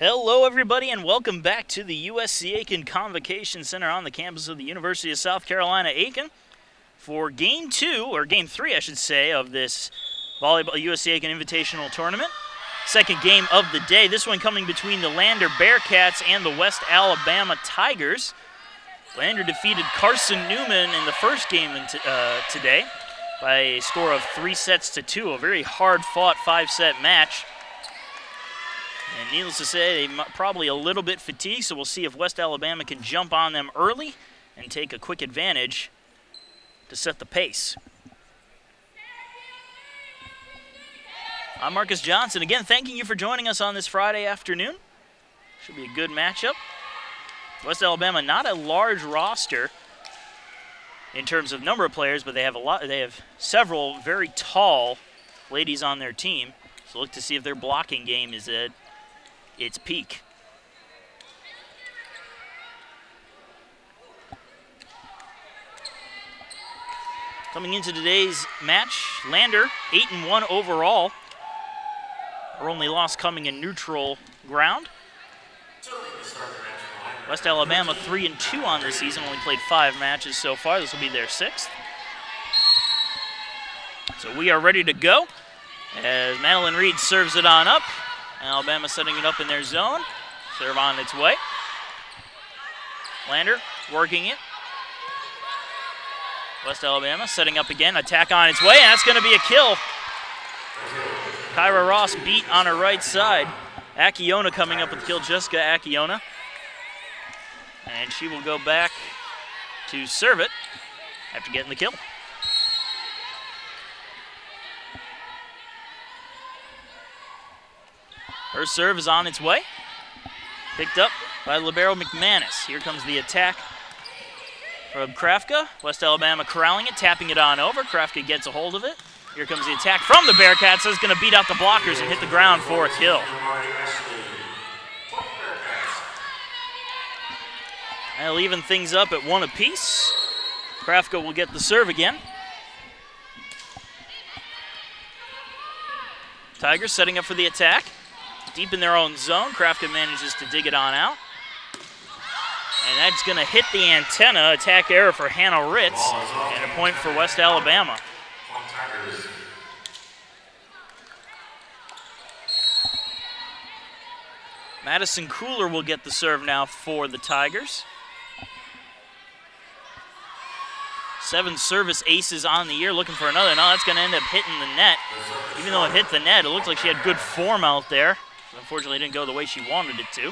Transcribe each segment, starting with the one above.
Hello everybody and welcome back to the USC Aiken Convocation Center on the campus of the University of South Carolina, Aiken, for Game 3, I should say, of this volleyball USC Aiken Invitational Tournament. Second game of the day, this one coming between the LANDER Bearcats and the West Alabama Tigers. LANDER defeated Carson Newman in the first game today by a score of 3-2, a very hard-fought 5-set match. And needless to say, they're probably a little bit fatigued, so we'll see if West Alabama can jump on them early and take a quick advantage to set the pace. I'm Marcus Johnson. Again, thanking you for joining us on this Friday afternoon. Should be a good matchup. West Alabama, not a large roster in terms of number of players, but they have several very tall ladies on their team. So look to see if their blocking game is at its peak. Coming into today's match, LANDER 8-1 overall. Our only loss coming in neutral ground. West Alabama 3-2 on this season, only played 5 matches so far. This will be their 6th. So we are ready to go as Madeline Reed serves it on up. Alabama setting it up in their zone. Serve on its way. LANDER working it. West Alabama setting up again. Attack on its way, and that's going to be a kill. Kyra Ross beat on her right side. Akiona coming up with the kill, Jessica Akiona. And she will go back to serve it after getting the kill. Her serve is on its way. Picked up by libero McManus. Here comes the attack from Krafka. West Alabama corralling it, tapping it on over. Krafka gets a hold of it. Here comes the attack from the Bearcats. It's going to beat out the blockers and hit the ground for a kill. That'll even things up at 1 apiece. Krafka will get the serve again. Tigers setting up for the attack. Deep in their own zone, Krafka manages to dig it on out. And that's going to hit the antenna. Attack error for Hannah Ritz, and a point for West Alabama. Madison Cooler will get the serve now for the Tigers. 7 service aces on the year, looking for another. No, that's going to end up hitting the net. Even though it hit the net, it looks like she had good form out there. Unfortunately, it didn't go the way she wanted it to.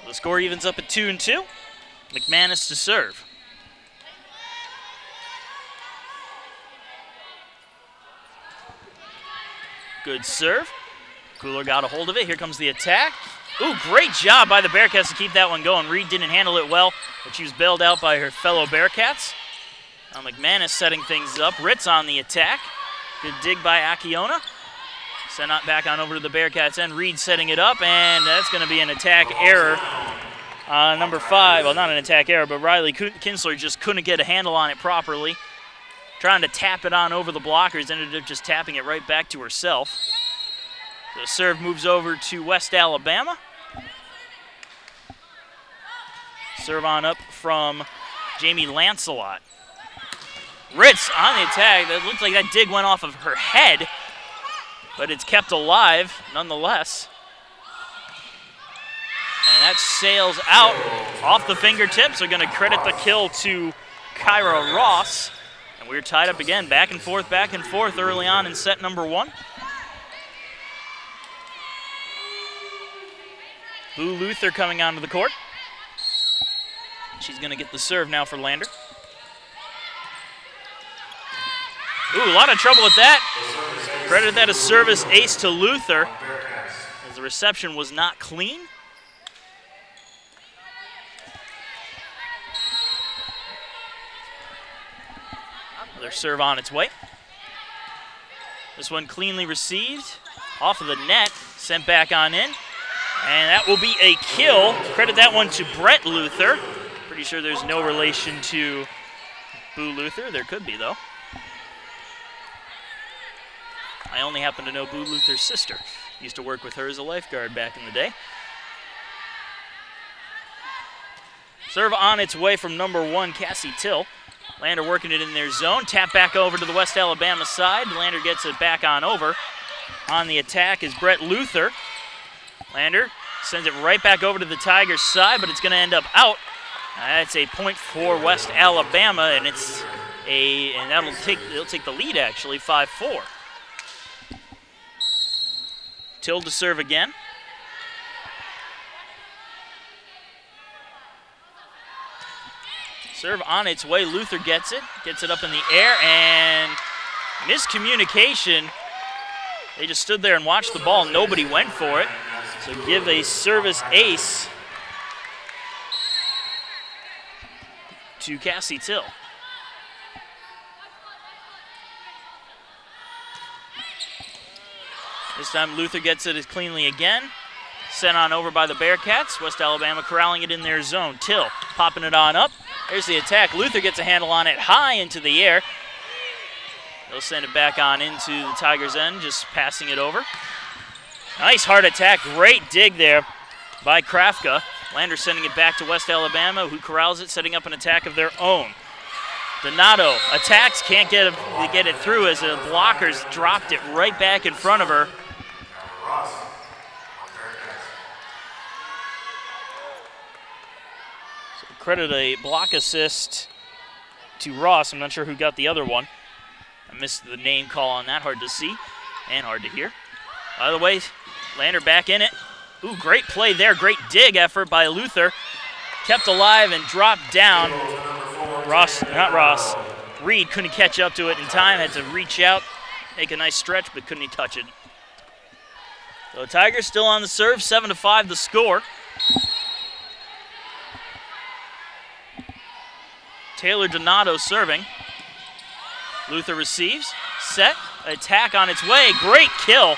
The score evens up at 2-2. McManus to serve. Good serve. Cooler got a hold of it. Here comes the attack. Ooh, great job by the Bearcats to keep that one going. Reed didn't handle it well, but she was bailed out by her fellow Bearcats. Now McManus setting things up. Ritz on the attack. Good dig by Akiona. Sent out back on over to the Bearcats end. Reed setting it up, and that's going to be an attack error. Number 5, well, not an attack error, but Riley Kinsler just couldn't get a handle on it properly. Trying to tap it on over the blockers, ended up just tapping it right back to herself. The serve moves over to West Alabama. Serve on up from Jamie Lancelot. Ritz on the attack. That looks like that dig went off of her head, but it's kept alive nonetheless. And that sails out off the fingertips. They're going to credit the kill to Kyra Ross. And we're tied up again, back and forth early on in set number 1. Boo Luther coming onto the court. She's going to get the serve now for LANDER. Ooh, a lot of trouble with that. Credit that a service ace to Luther, as the reception was not clean. Another serve on its way. This one cleanly received, off of the net, sent back on in. And that will be a kill. Credit that one to Brett Luther. Pretty sure there's no relation to Boo Luther. There could be, though. I only happen to know Boo Luther's sister. Used to work with her as a lifeguard back in the day. Serve on its way from number 1, Cassie Till. Lander working it in their zone. Tap back over to the West Alabama side. Lander gets it back on over. On the attack is Brett Luther. Lander sends it right back over to the Tigers side, but it's going to end up out. That's a point for West Alabama, and they'll take the lead actually, 5-4. Till to serve again. Serve on its way. Luther gets it up in the air, and miscommunication. They just stood there and watched the ball. Nobody went for it. So give a service ace to Cassie Till. This time Luther gets it as cleanly again. Sent on over by the Bearcats. West Alabama corralling it in their zone. Till popping it on up. There's the attack. Luther gets a handle on it high into the air. They'll send it back on into the Tigers' end, just passing it over. Nice hard attack. Great dig there by Krafka. Lander sending it back to West Alabama, who corrals it, setting up an attack of their own. Donato attacks, can't get it through as the blockers dropped it right back in front of her. So credit a block assist to Ross. I'm not sure who got the other one. I missed the name call on that. Hard to see and hard to hear. By the way, Lander back in it. Ooh, great play there. Great dig effort by Luther. Kept alive and dropped down. Reed couldn't catch up to it in time. Had to reach out, make a nice stretch, but couldn't touch it. So Tigers still on the serve. 7-5 the score. Taylor Donato serving. Luther receives. Set. Attack on its way. Great kill.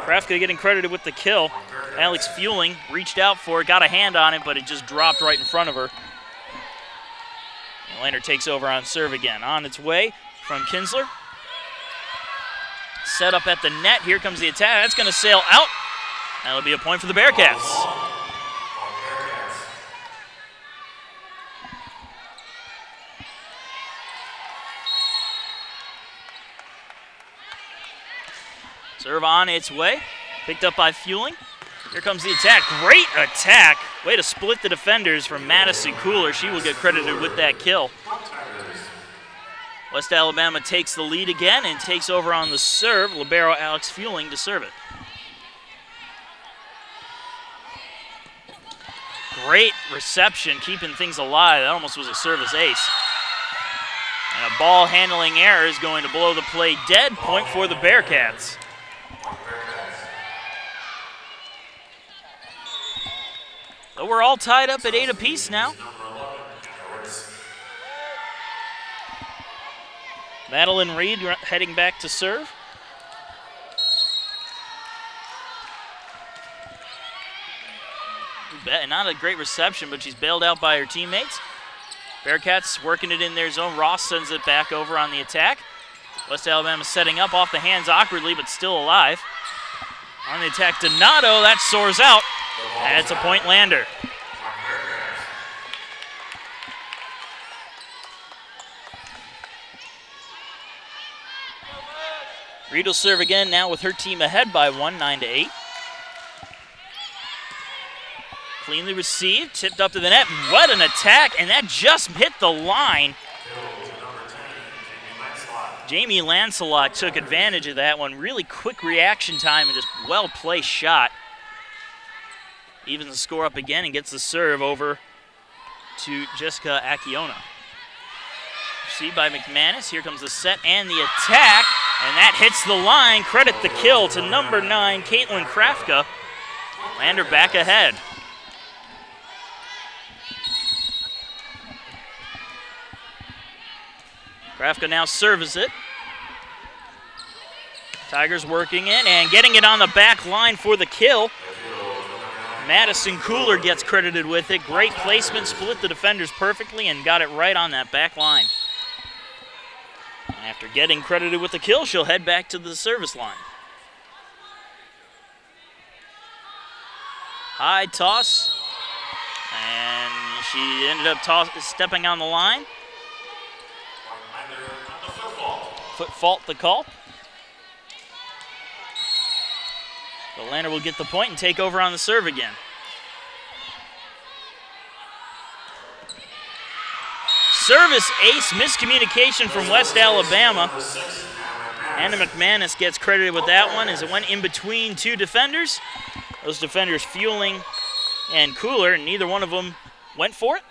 Krafka getting credited with the kill. Alex Fueling reached out for it, got a hand on it, but it just dropped right in front of her. And Lander takes over on serve again. On its way from Kinsler. Set up at the net. Here comes the attack. That's going to sail out. That'll be a point for the Bearcats. Serve on its way. Picked up by Fueling. Here comes the attack. Great attack. Way to split the defenders from Madison Cooler. She will get credited with that kill. West Alabama takes the lead again and takes over on the serve. Libero Alex Fueling to serve it. Great reception, keeping things alive. That almost was a service ace. And a ball handling error is going to blow the play dead. Point for the Bearcats. So we're all tied up at 8 apiece now. Madeline Reed heading back to serve. Not a great reception, but she's bailed out by her teammates. Bearcats working it in their zone. Ross sends it back over on the attack. West Alabama setting up off the hands awkwardly, but still alive. On the attack, Donato, that soars out. That's a point Lander. Reed will serve again now with her team ahead by 1, 9-8. Cleanly received, tipped up to the net. What an attack, and that just hit the line. Jamie Lancelot took advantage of that one. Really quick reaction time and just well-placed shot. Evens the score up again and gets the serve over to Jessica Acciona. Received by McManus. Here comes the set and the attack, and that hits the line. Credit the kill to number 9, Caitlin Krafka. Lander back ahead. Krafka now serves it. Tigers working it and getting it on the back line for the kill. Madison Cooler gets credited with it. Great placement, split the defenders perfectly and got it right on that back line. After getting credited with the kill, she'll head back to the service line. High toss. And she ended up stepping on the line. Foot fault the call. The LANDER will get the point and take over on the serve again. Service ace, miscommunication from West Alabama. Anna McManus gets credited with that one as it went in between two defenders. Those defenders, Fueling and Cooler, and neither one of them went for it.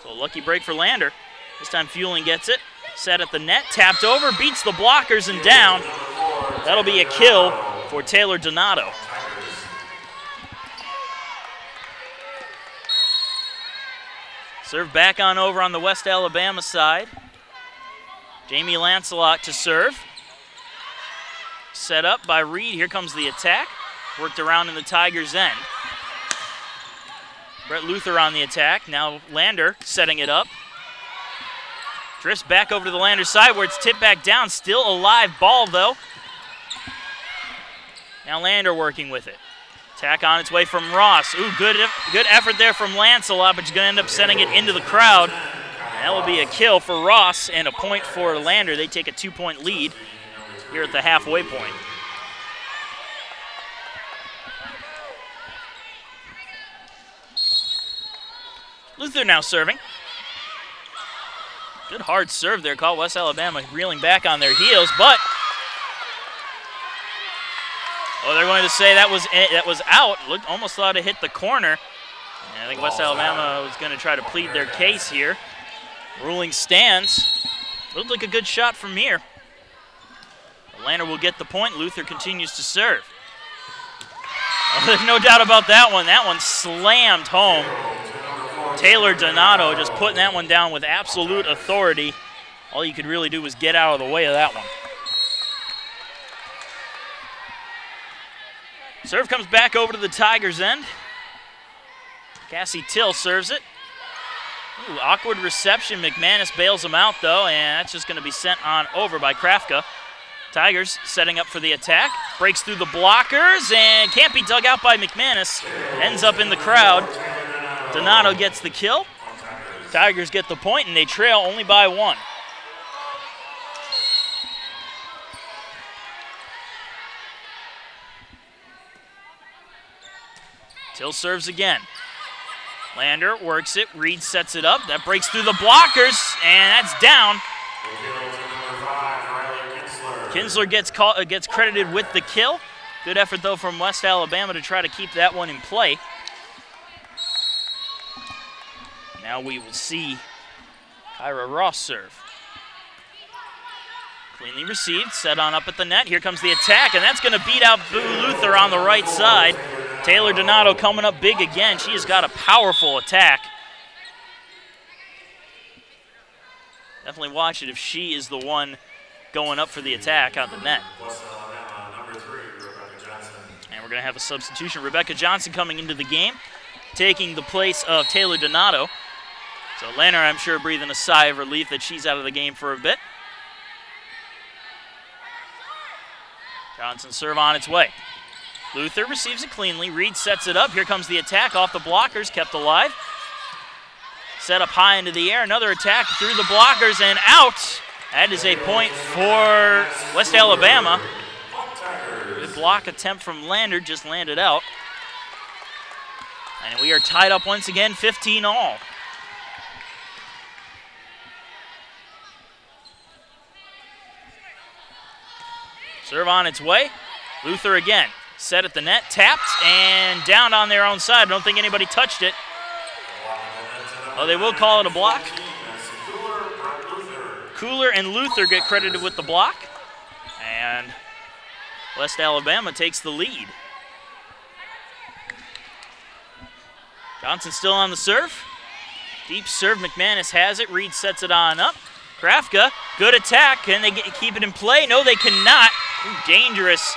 So a lucky break for LANDER. This time Fueling gets it. Set at the net, tapped over, beats the blockers and down. That'll be a kill for Taylor Donato. Serve back on over on the West Alabama side. Jamie Lancelot to serve. Set up by Reed. Here comes the attack. Worked around in the Tigers' end. Brett Luther on the attack. Now LANDER setting it up. Drifts back over to the LANDER side where it's tipped back down. Still a live ball though. Now LANDER working with it. Attack on its way from Ross. Ooh, good effort there from Lancelot, but she's going to end up sending it into the crowd. And that will be a kill for Ross and a point for LANDER. They take a 2-point lead here at the halfway point. Luther now serving. Good hard serve there. Caught West Alabama reeling back on their heels, but they're going to say that was out. Almost thought it hit the corner. And I think West Alabama was going to try to plead their case here. Ruling stands. Looked like a good shot from here. LANDER will get the point. Luther continues to serve. There's no doubt about that one. That one slammed home. Taylor Donato just putting that one down with absolute authority. All you could really do was get out of the way of that one. Serve comes back over to the Tigers' end. Cassie Till serves it. Ooh, awkward reception. McManus bails him out, though, and that's just going to be sent on over by Krafka. Tigers setting up for the attack. Breaks through the blockers and can't be dug out by McManus. Ends up in the crowd. Donato gets the kill. Tigers get the point, and they trail only by 1. Till serves again. LANDER works it. Reed sets it up. That breaks through the blockers, and that's down. Kinsler gets credited with the kill. Good effort, though, from West Alabama to try to keep that one in play. Now we will see Kyra Ross serve. Cleanly received, set on up at the net. Here comes the attack, and that's going to beat out Boo Luther on the right side. Taylor Donato coming up big again. She has got a powerful attack. Definitely watch it if she is the one going up for the attack on the net. And we're going to have a substitution. Rebecca Johnson coming into the game, taking the place of Taylor Donato. So LANDER, I'm sure, breathing a sigh of relief that she's out of the game for a bit. Johnson serve on its way. Luther receives it cleanly. Reed sets it up. Here comes the attack off the blockers, kept alive. Set up high into the air. Another attack through the blockers and out. That is a point for West Alabama. Good block attempt from LANDER, just landed out. And we are tied up once again, 15-all. Serve on its way. Luther again. Set at the net, tapped, and down on their own side. I don't think anybody touched it. Oh, they will call it a block. Cooler and Luther get credited with the block. And West Alabama takes the lead. Johnson still on the serve. Deep serve, McManus has it. Reed sets it on up. Krafka, good attack. Can they keep it in play? No, they cannot. Ooh, dangerous.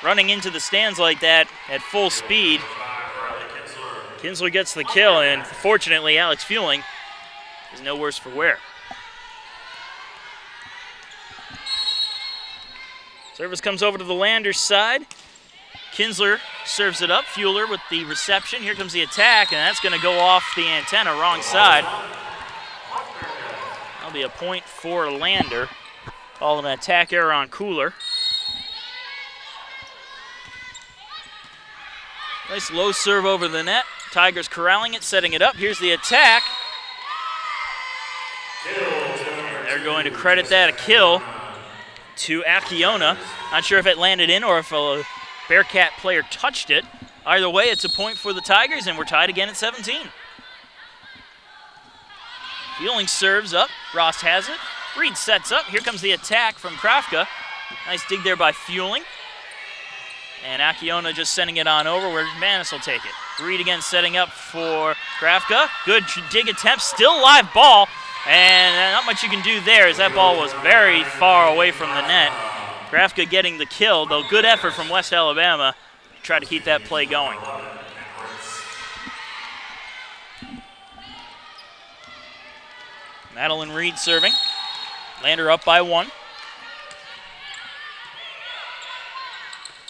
Running into the stands like that at full speed. Kinsler gets the kill, and fortunately, Alex Fueling is no worse for wear. Service comes over to the Lander side. Kinsler serves it up. Fueler with the reception. Here comes the attack, and that's going to go off the antenna, wrong side. That'll be a point for Lander. Call an attack error on Cooler. Nice low serve over the net. Tigers corralling it, setting it up. Here's the attack. And they're going to credit that a kill to Akiona. Not sure if it landed in or if a Bearcat player touched it. Either way, it's a point for the Tigers, and we're tied again at 17. Fueling serves up. Ross has it. Reed sets up. Here comes the attack from Krafka. Nice dig there by Fueling. And Akiona just sending it on over where Manis will take it. Reed again setting up for Krafka. Good dig attempt. Still live ball. And not much you can do there as that ball was very far away from the net. Krafka getting the kill, though good effort from West Alabama to try to keep that play going. Madeline Reed serving. Lander up by 1.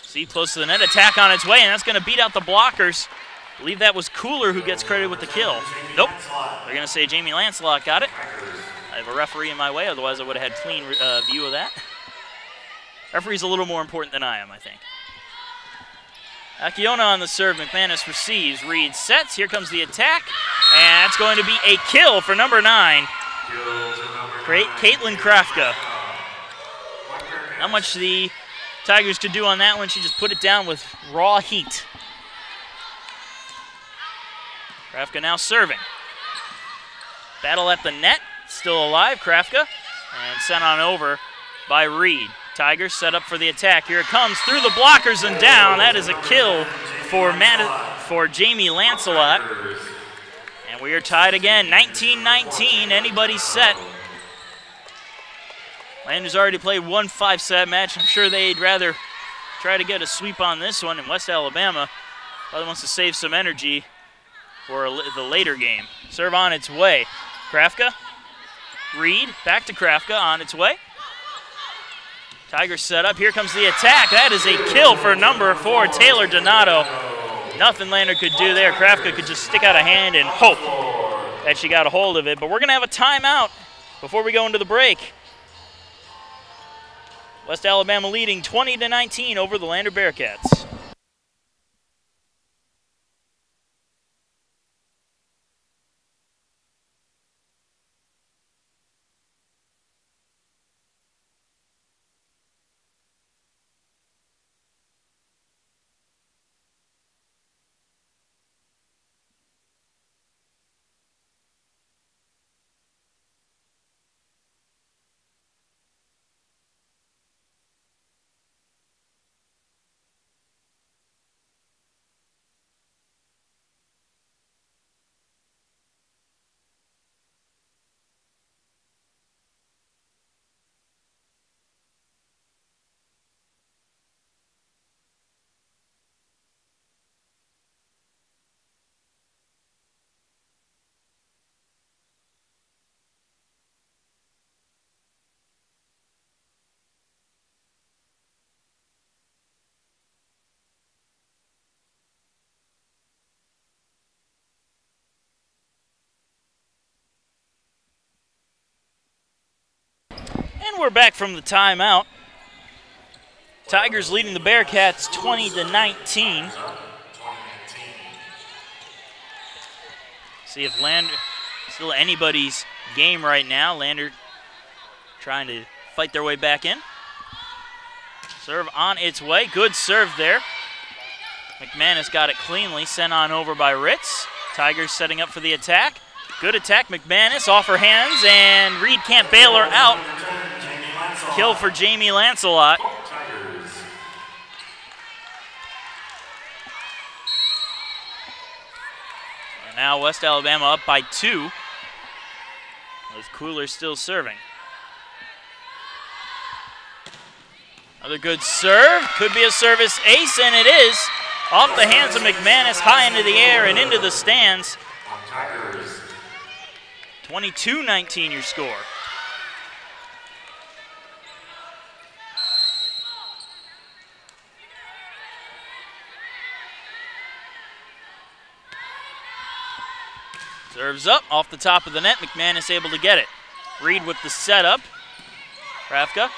See, close to the net, attack on its way, and that's going to beat out the blockers. I believe that was Cooler who gets credited with the kill. Nope, they're going to say Jamie Lancelot got it. I have a referee in my way, otherwise I would have had clean view of that. Referee's a little more important than I am, I think. Akiona on the serve, McManus receives, Reed sets, here comes the attack, and that's going to be a kill for number 9. Great, Caitlin Krafka. Not much the Tigers could do on that one. She just put it down with raw heat. Krafka now serving. Battle at the net, still alive, Krafka, and sent on over by Reed. Tigers set up for the attack. Here it comes through the blockers and down. That is a kill for Jamie Lancelot. And we are tied again, 19-19, anybody's set. Landers already played one 5-set match. I'm sure they'd rather try to get a sweep on this one, and West Alabama probably wants to save some energy for the later game. Serve on its way. Krafka, Reed, back to Krafka, on its way. Tigers set up, here comes the attack. That is a kill for number 4, Taylor Donato. Nothing Lander could do there. Krafka could just stick out a hand and hope that she got a hold of it. But we're going to have a timeout before we go into the break. West Alabama leading 20-19 over the Lander Bearcats. We're back from the timeout. Tigers leading the Bearcats 20-19. See if Lander, still anybody's game right now. Lander trying to fight their way back in. Serve on its way. Good serve there. McManus got it cleanly, sent on over by Ritz. Tigers setting up for the attack. Good attack, McManus off her hands, and Reed can't bail her out. Kill for Jamie Lancelot. And now West Alabama up by 2, with Cooler still serving. Another good serve. Could be a service ace, and it is. Off the hands of McManus, high into the air and into the stands. 22-19 your score. Serves up off the top of the net. McManus able to get it. Reed with the setup. Krafka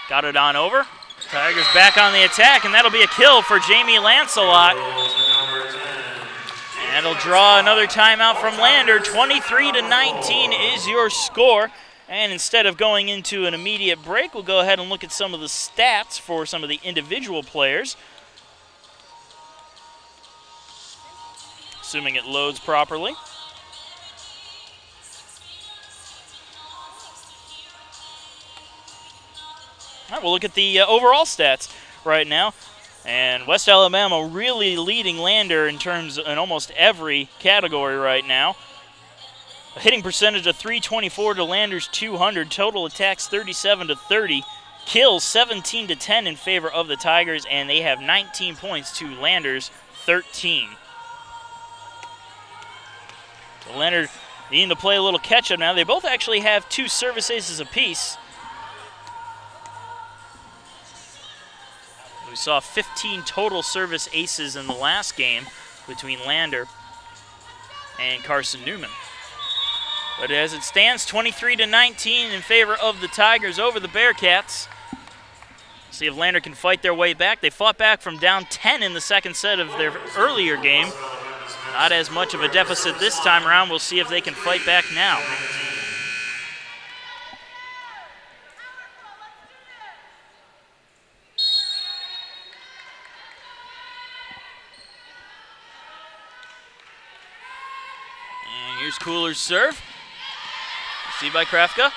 got it on over. Tigers back on the attack, and that'll be a kill for Jamie Lancelot. And it'll draw another timeout from Lander. 23-19 is your score. And instead of going into an immediate break, we'll go ahead and look at some of the stats for some of the individual players. Assuming it loads properly. All right, we'll look at the overall stats right now. And West Alabama really leading Lander in almost every category right now. A hitting percentage of .324 to Lander's .200. Total attacks 37-30. Kills 17-10 in favor of the Tigers, and they have 19 points to Lander's 13. So Lander needing to play a little catch-up now. They both actually have 2 service aces apiece. We saw 15 total service aces in the last game between Lander and Carson Newman. But as it stands, 23-19 in favor of the Tigers over the Bearcats. See if Lander can fight their way back. They fought back from down 10 in the second set of their earlier game. Not as much of a deficit this time around. We'll see if they can fight back now. And here's Cooler's serve. Received by Krafka.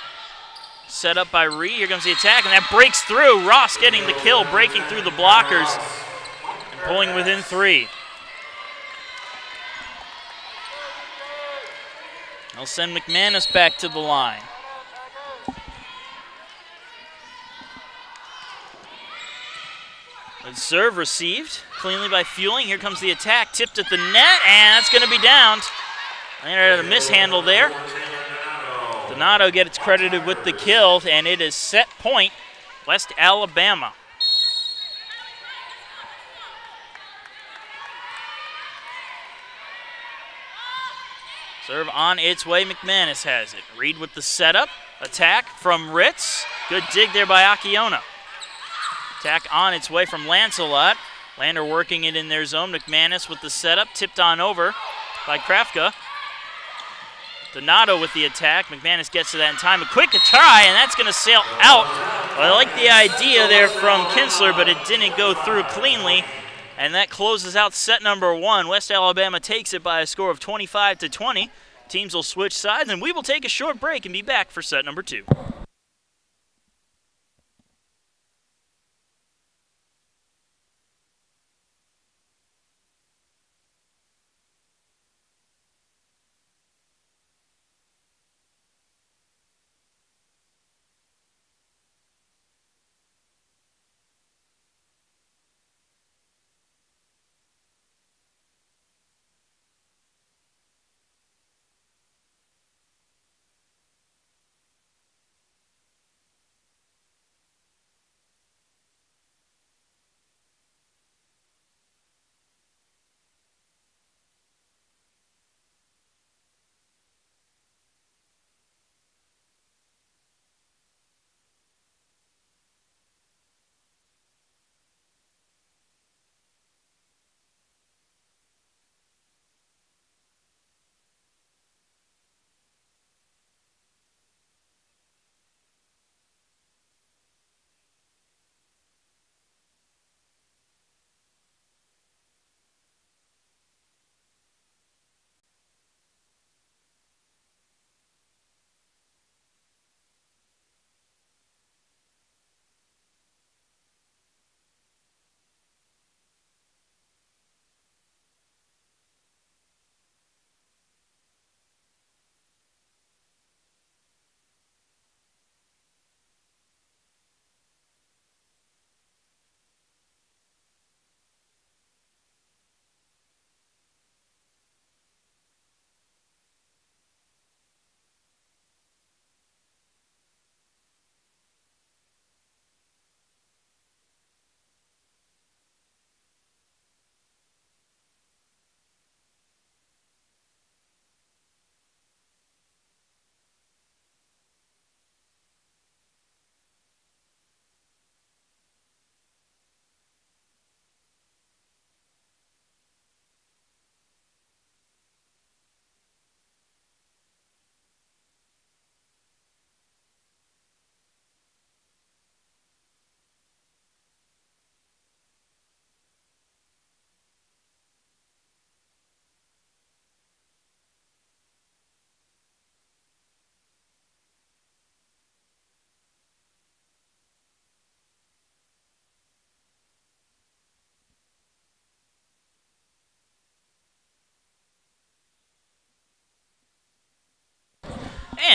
Set up by Reed. Here comes the attack, and that breaks through. Ross getting the kill, breaking through the blockers and pulling within 3. They'll send McManus back to the line. Good serve received cleanly by Fueling. Here comes the attack, tipped at the net, and that's going to be downed. Lander had a mishandle there. Donato gets credited with the kill, and it is set point, West Alabama. Serve on its way, McManus has it. Reed with the setup, attack from Ritz. Good dig there by Akiona. Attack on its way from Lancelot. Lander working it in their zone. McManus with the setup, tipped on over by Krafka. Donato with the attack. McManus gets to that in time. A quick try, and that's going to sail out. Well, I like the idea there from Kinsler, but it didn't go through cleanly. And that closes out set number 1. West Alabama takes it by a score of 25-20. Teams will switch sides, and we will take a short break and be back for set number 2.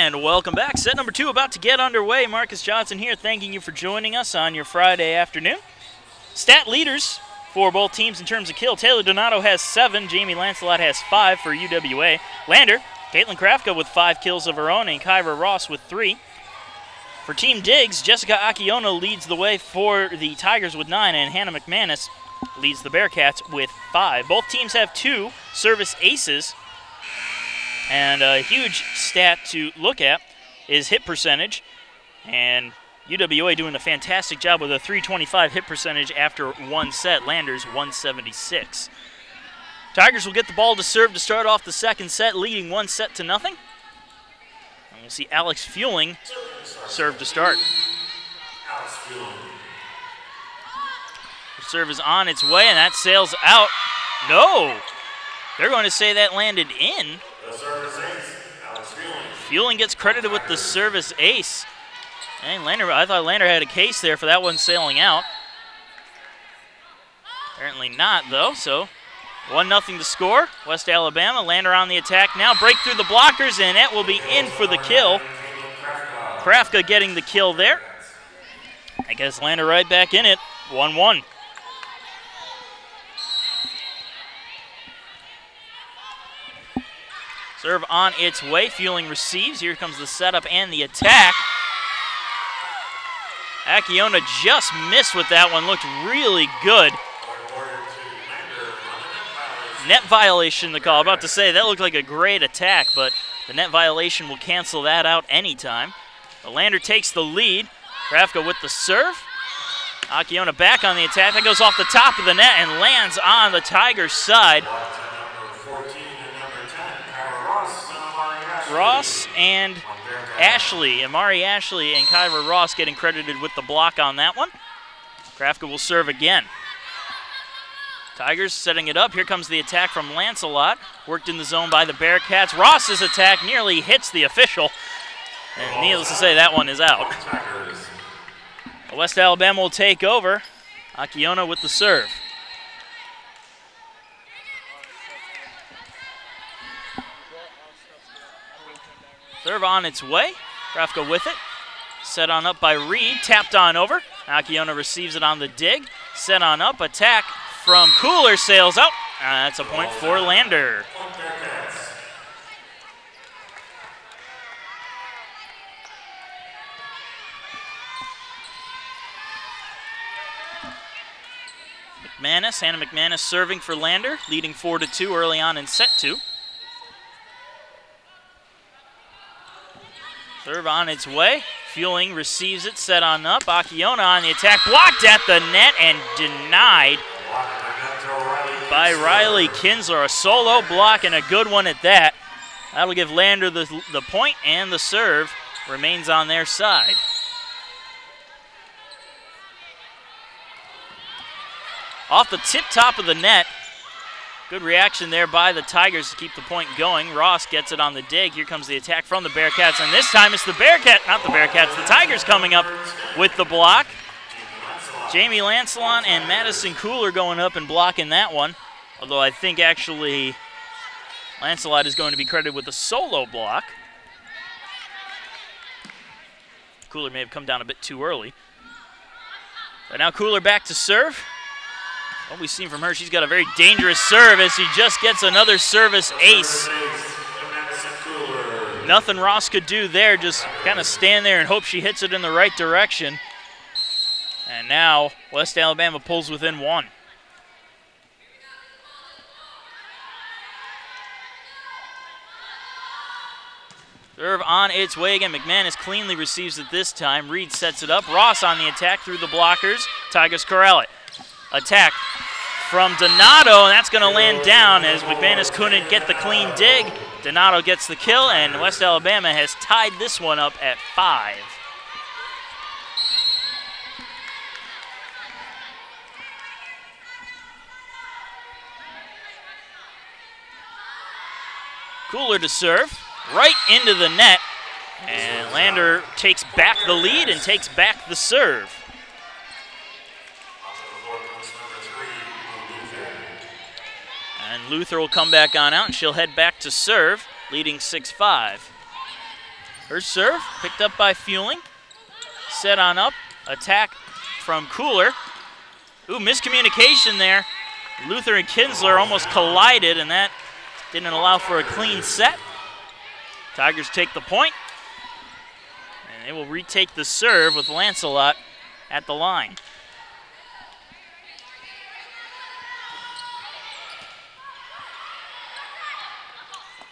And welcome back. Set number 2 about to get underway. Marcus Johnson here, thanking you for joining us on your Friday afternoon. Stat leaders for both teams in terms of kill. Taylor Donato has 7. Jamie Lancelot has 5 for UWA. Lander, Caitlin Krafka with 5 kills of her own, and Kyra Ross with 3. For Team Diggs, Jessica Akiona leads the way for the Tigers with 9, and Hannah McManus leads the Bearcats with 5. Both teams have 2 service aces. And a huge stat to look at is hit percentage. And UWA doing a fantastic job with a 325 hit percentage after 1 set. Landers 176. Tigers will get the ball to serve to start off the second set, leading 1-0. And we'll see Alex Fueling serve to start. The serve is on its way, and that sails out. No! They're going to say that landed in. The service ace, Alex Fueling gets credited with the service ace. And I thought Lander had a case there for that one sailing out. Apparently not, though, so 1-0 to score. West Alabama, Lander on the attack now. Break through the blockers, and that will be in for the kill. Krafka getting the kill there. I guess Lander right back in it, 1-1. Serve on its way. Fueling receives. Here comes the setup and the attack. Akiona just missed with that one. Looked really good. Net violation, the call. About to say, that looked like a great attack, but the net violation will cancel that out anytime. The Lander takes the lead. Krafka with the serve. Akiona back on the attack. That goes off the top of the net and lands on the Tigers' side. Ross and Ashley, Amari Ashley and Kyra Ross getting credited with the block on that one. Krafka will serve again. Tigers setting it up. Here comes the attack from Lancelot. Worked in the zone by the Bearcats. Ross's attack nearly hits the official. And needless to say, that one is out. West Alabama will take over. Akiona with the serve. Serve on its way. Krafka with it. Set on up by Reed. Tapped on over. Akiona receives it on the dig. Set on up. Attack from Cooler sails out. That's a point for Lander. Hannah McManus serving for Lander, leading 4-2 early on in set 2. Serve on its way. Fueling receives it, set on up. Akiona on the attack, blocked at the net and denied by Riley Kinsler. A solo block and a good one at that. That'll give Lander the point, and the serve remains on their side. Off the tip top of the net. Good reaction there by the Tigers to keep the point going. Ross gets it on the dig. Here comes the attack from the Bearcats, and this time it's the the Tigers coming up with the block. Jamie Lancelot and Madison Cooler going up and blocking that one. Although I think actually Lancelot is going to be credited with a solo block. Cooler may have come down a bit too early. But now Cooler back to serve. What we've seen from her, she's got a very dangerous serve as she just gets another service ace. Nothing Ross could do there, just kind of stand there and hope she hits it in the right direction. And now West Alabama pulls within 1. Serve on its way again. McManus cleanly receives it this time. Reed sets it up. Ross on the attack through the blockers. Tigers corral it. Attack from Donato, and that's going to land down as McManus couldn't get the clean dig. Donato gets the kill, and West Alabama has tied this one up at 5. Cooler to serve, right into the net, and Lander takes back the lead and takes back the serve. And Luther will come back on out, and she'll head back to serve, leading 6-5. Her serve picked up by Fueling. Set on up. Attack from Cooler. Ooh, miscommunication there. Luther and Kinsler almost collided, and that didn't allow for a clean set. Tigers take the point, and they will retake the serve with Lancelot at the line.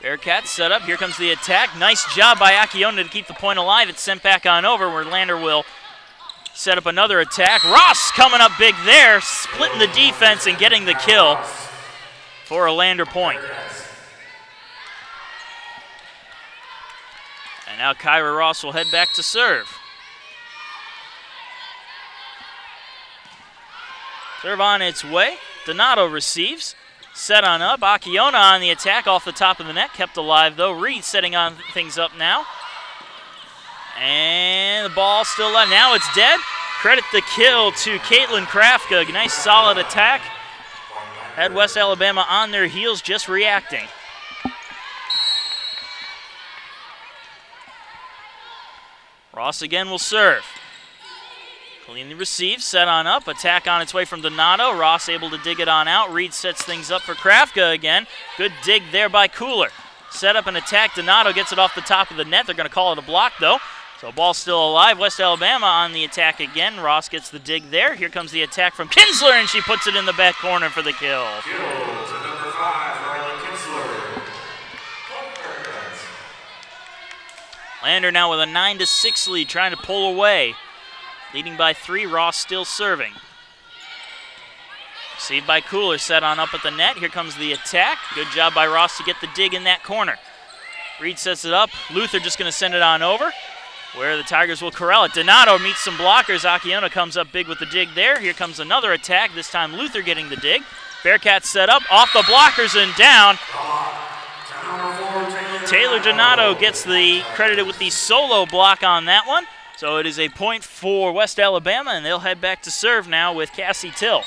Bearcats set up. Here comes the attack. Nice job by Akiona to keep the point alive. It's sent back on over where Lander will set up another attack. Ross coming up big there, splitting the defense and getting the kill for a Lander point. And now Kyra Ross will head back to serve. Serve on its way. Donato receives. Set on up. Akiona on the attack off the top of the net. Kept alive though. Reed setting on things up now. And the ball still alive. Now it's dead. Credit the kill to Caitlin Krafka. Nice solid attack. Had West Alabama on their heels just reacting. Ross again will serve. Cleanly receives, set on up, attack on its way from Donato. Ross able to dig it on out. Reed sets things up for Krafka again. Good dig there by Cooler. Set up an attack. Donato gets it off the top of the net. They're going to call it a block though. So ball still alive. West Alabama on the attack again. Ross gets the dig there. Here comes the attack from Kinsler, and she puts it in the back corner for the kill. Kill to number 5, Riley Kinsler. Lander now with a 9-6 lead, trying to pull away. Leading by 3, Ross still serving. Received by Cooler, set on up at the net. Here comes the attack. Good job by Ross to get the dig in that corner. Reed sets it up. Luther just going to send it on over, where the Tigers will corral it. Donato meets some blockers. Akiona comes up big with the dig there. Here comes another attack, this time Luther getting the dig. Bearcats set up, off the blockers and down. Taylor Donato gets the credited with the solo block on that one. So it is a point for West Alabama, and they'll head back to serve now with Cassie Till.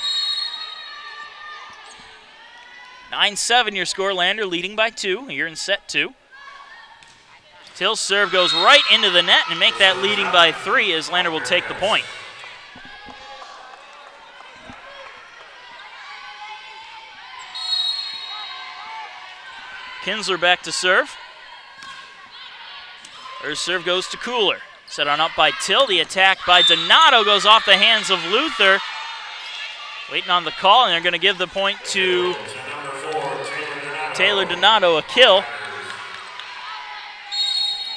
9-7 your score. Lander leading by 2 here in set 2. Till's serve goes right into the net and make that leading by 3 as Lander will take the point. Kinsler back to serve. Her serve goes to Cooler. Set on up by Till. The attack by Donato goes off the hands of Luther. Waiting on the call, and they're going to give the point to Taylor Donato, a kill.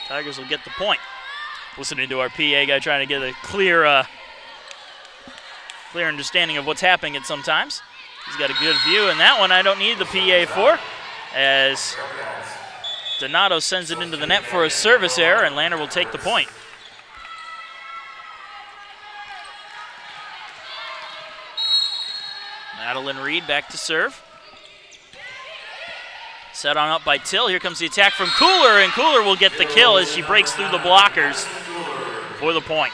Tigers will get the point. Listening to our PA guy trying to get a clear understanding of what's happening at sometimes. He's got a good view, and that one I don't need the PA for, as Donato sends it into the net for a service error, and Lander will take the point. Madeline Reed back to serve. Set on up by Till. Here comes the attack from Cooler, and Cooler will get the kill as she breaks through the blockers for the point.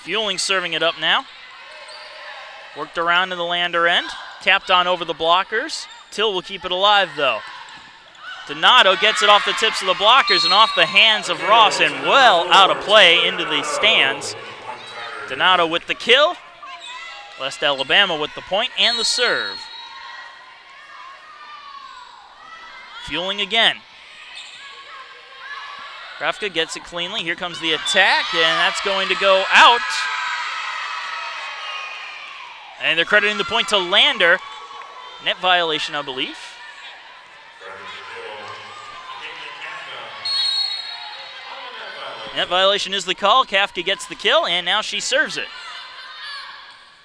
Fueling serving it up now. Worked around to the Lander end. Tapped on over the blockers. Till will keep it alive though. Donato gets it off the tips of the blockers and off the hands of Ross and well out of play into the stands. Donato with the kill. West Alabama with the point and the serve. Fueling again. Krafka gets it cleanly. Here comes the attack, and that's going to go out. And they're crediting the point to Lander. Net violation, I believe. Net violation is the call. Kafka gets the kill, and now she serves it.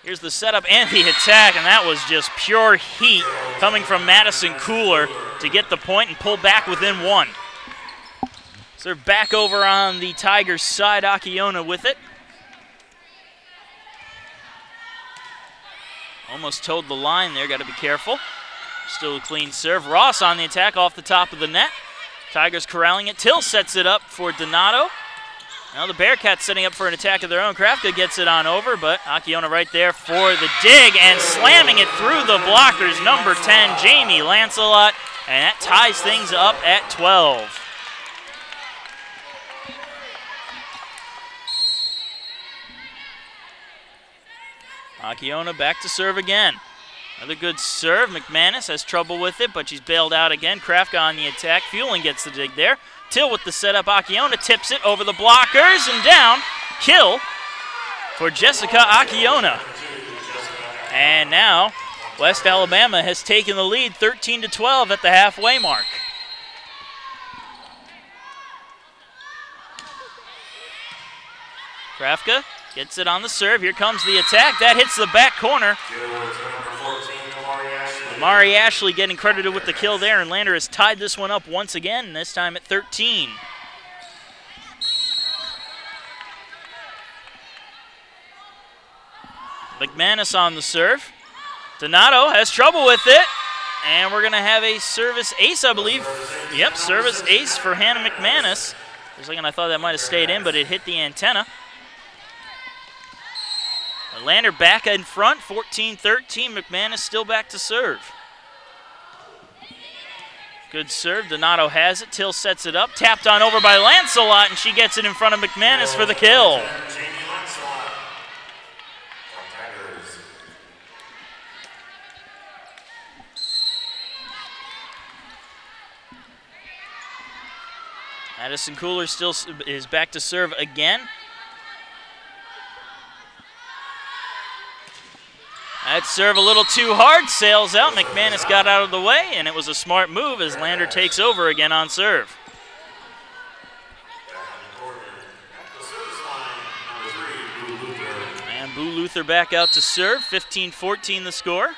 Here's the setup and the attack, and that was just pure heat coming from Madison Cooler to get the point and pull back within 1. So they're back over on the Tigers' side. Akiona with it. Almost towed the line there. Got to be careful. Still a clean serve. Ross on the attack off the top of the net. Tigers corralling it. Till sets it up for Donato. Now the Bearcats setting up for an attack of their own. Krafka gets it on over, but Akiona right there for the dig and slamming it through the blockers. Number 10, Jamie Lancelot, and that ties things up at 12. Akiona back to serve again. Another good serve. McManus has trouble with it, but she's bailed out again. Krafka on the attack. Fueling gets the dig there. Till with the setup. Akiona tips it over the blockers and down. Kill for Jessica Akiona. And now West Alabama has taken the lead 13-12 at the halfway mark. Krafka gets it on the serve. Here comes the attack. That hits the back corner. Amari Ashley getting credited with the kill there, and Lander has tied this one up once again, this time at 13. McManus on the serve. Donato has trouble with it, and we're going to have a service ace, I believe. Yep, service ace for Hannah McManus. For a second, I thought that might have stayed in, but it hit the antenna. Lander back in front, 14-13. McManus still back to serve. Good serve. Donato has it. Till sets it up. Tapped on over by Lancelot, and she gets it in front of McManus for the kill. Addison Cooler still is back to serve again. That serve a little too hard, sails out. McManus got out of the way, and it was a smart move as Lander takes over again on serve. And Boo Luther back out to serve, 15-14 the score.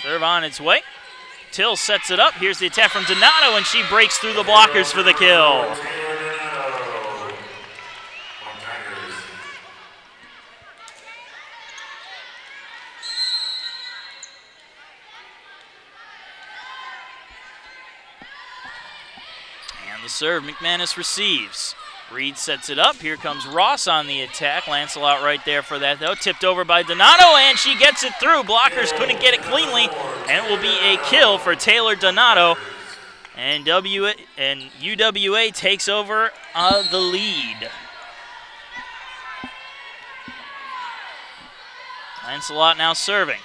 Serve on its way. Till sets it up. Here's the attack from Donato, and she breaks through the blockers for the kill. Serve, McManus receives. Reed sets it up. Here comes Ross on the attack. Lancelot right there for that, though. Tipped over by Donato, and she gets it through. Blockers couldn't get it cleanly, and it will be a kill for Taylor Donato. And UWA takes over the lead. Lancelot now serving.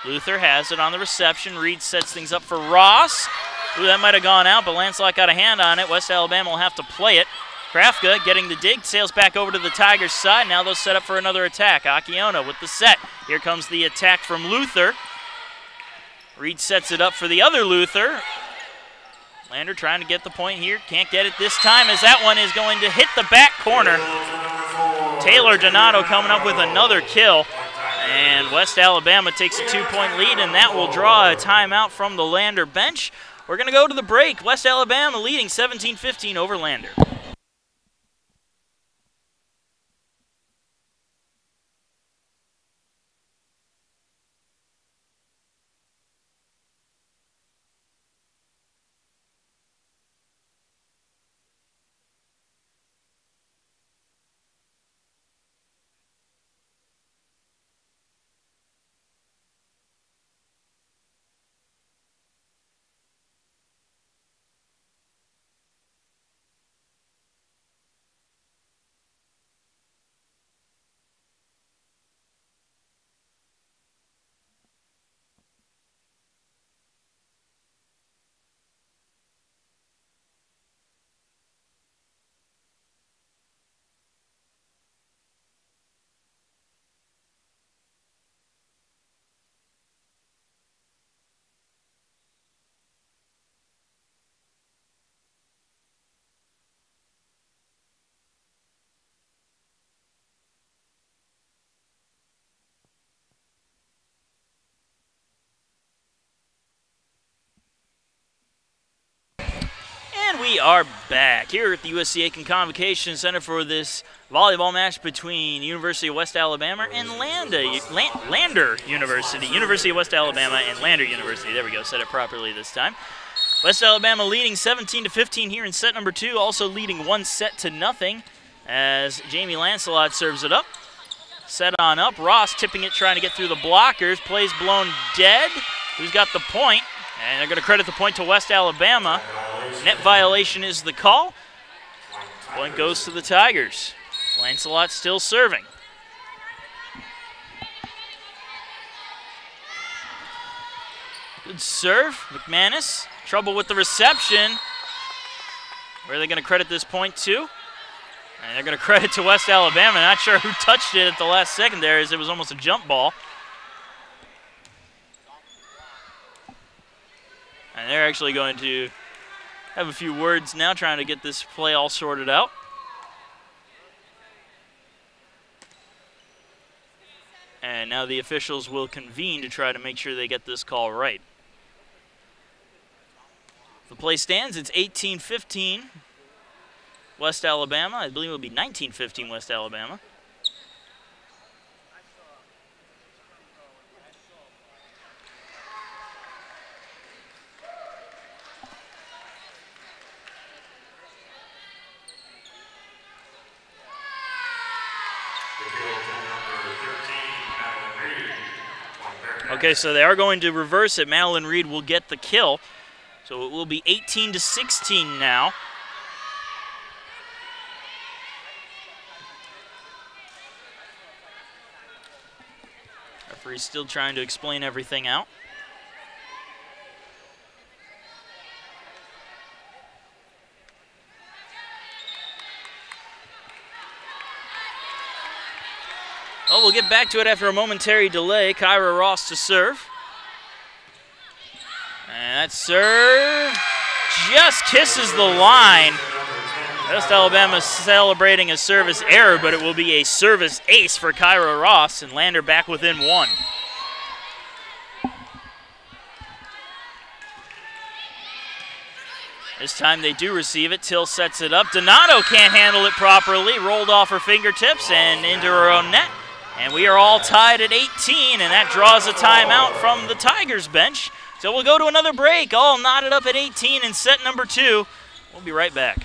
Luther has it on the reception. Reed sets things up for Ross. Ooh, that might have gone out, but Lancelot got a hand on it. West Alabama will have to play it. Krafka getting the dig, sails back over to the Tigers' side. Now they'll set up for another attack. Akiona with the set. Here comes the attack from Luther. Reed sets it up for the other Luther. Lander trying to get the point here. Can't get it this time as that one is going to hit the back corner. Taylor Donato coming up with another kill. And West Alabama takes a 2-point lead, and that will draw a timeout from the Lander bench. We're going to go to the break. West Alabama leading 17-15 over Lander. And we are back here at the USC Aiken Convocation Center for this volleyball match between University of West Alabama and Lander University. University of West Alabama and Lander University. There we go, said it properly this time. West Alabama leading 17-15 here in set number 2, also leading 1-0 as Jamie Lancelot serves it up. Set on up, Ross tipping it, trying to get through the blockers. Plays blown dead. Who's got the point? And they're going to credit the point to West Alabama. Net violation is the call. Point goes to the Tigers. Lancelot still serving. Good serve, McManus. Trouble with the reception. Where are they going to credit this point to? And they're going to credit to West Alabama. Not sure who touched it at the last second there, as it was almost a jump ball. And they're actually going to have a few words now, trying to get this play all sorted out. And now the officials will convene to try to make sure they get this call right. The play stands, it's 18-15 West Alabama. I believe it will be 19-15 West Alabama. Okay, so they are going to reverse it. Madeline Reed will get the kill. So it will be 18-16 now. Referee's still trying to explain everything out. Oh, we'll get back to it after a momentary delay. Kyra Ross to serve. And that serve just kisses the line. West Alabama celebrating a service error, but it will be a service ace for Kyra Ross, and Lander back within 1. This time they do receive it. Till sets it up. Donato can't handle it properly. Rolled off her fingertips and into her own net. And we are all tied at 18, and that draws a timeout from the Tigers bench. So we'll go to another break, all knotted up at 18 in set number 2. We'll be right back.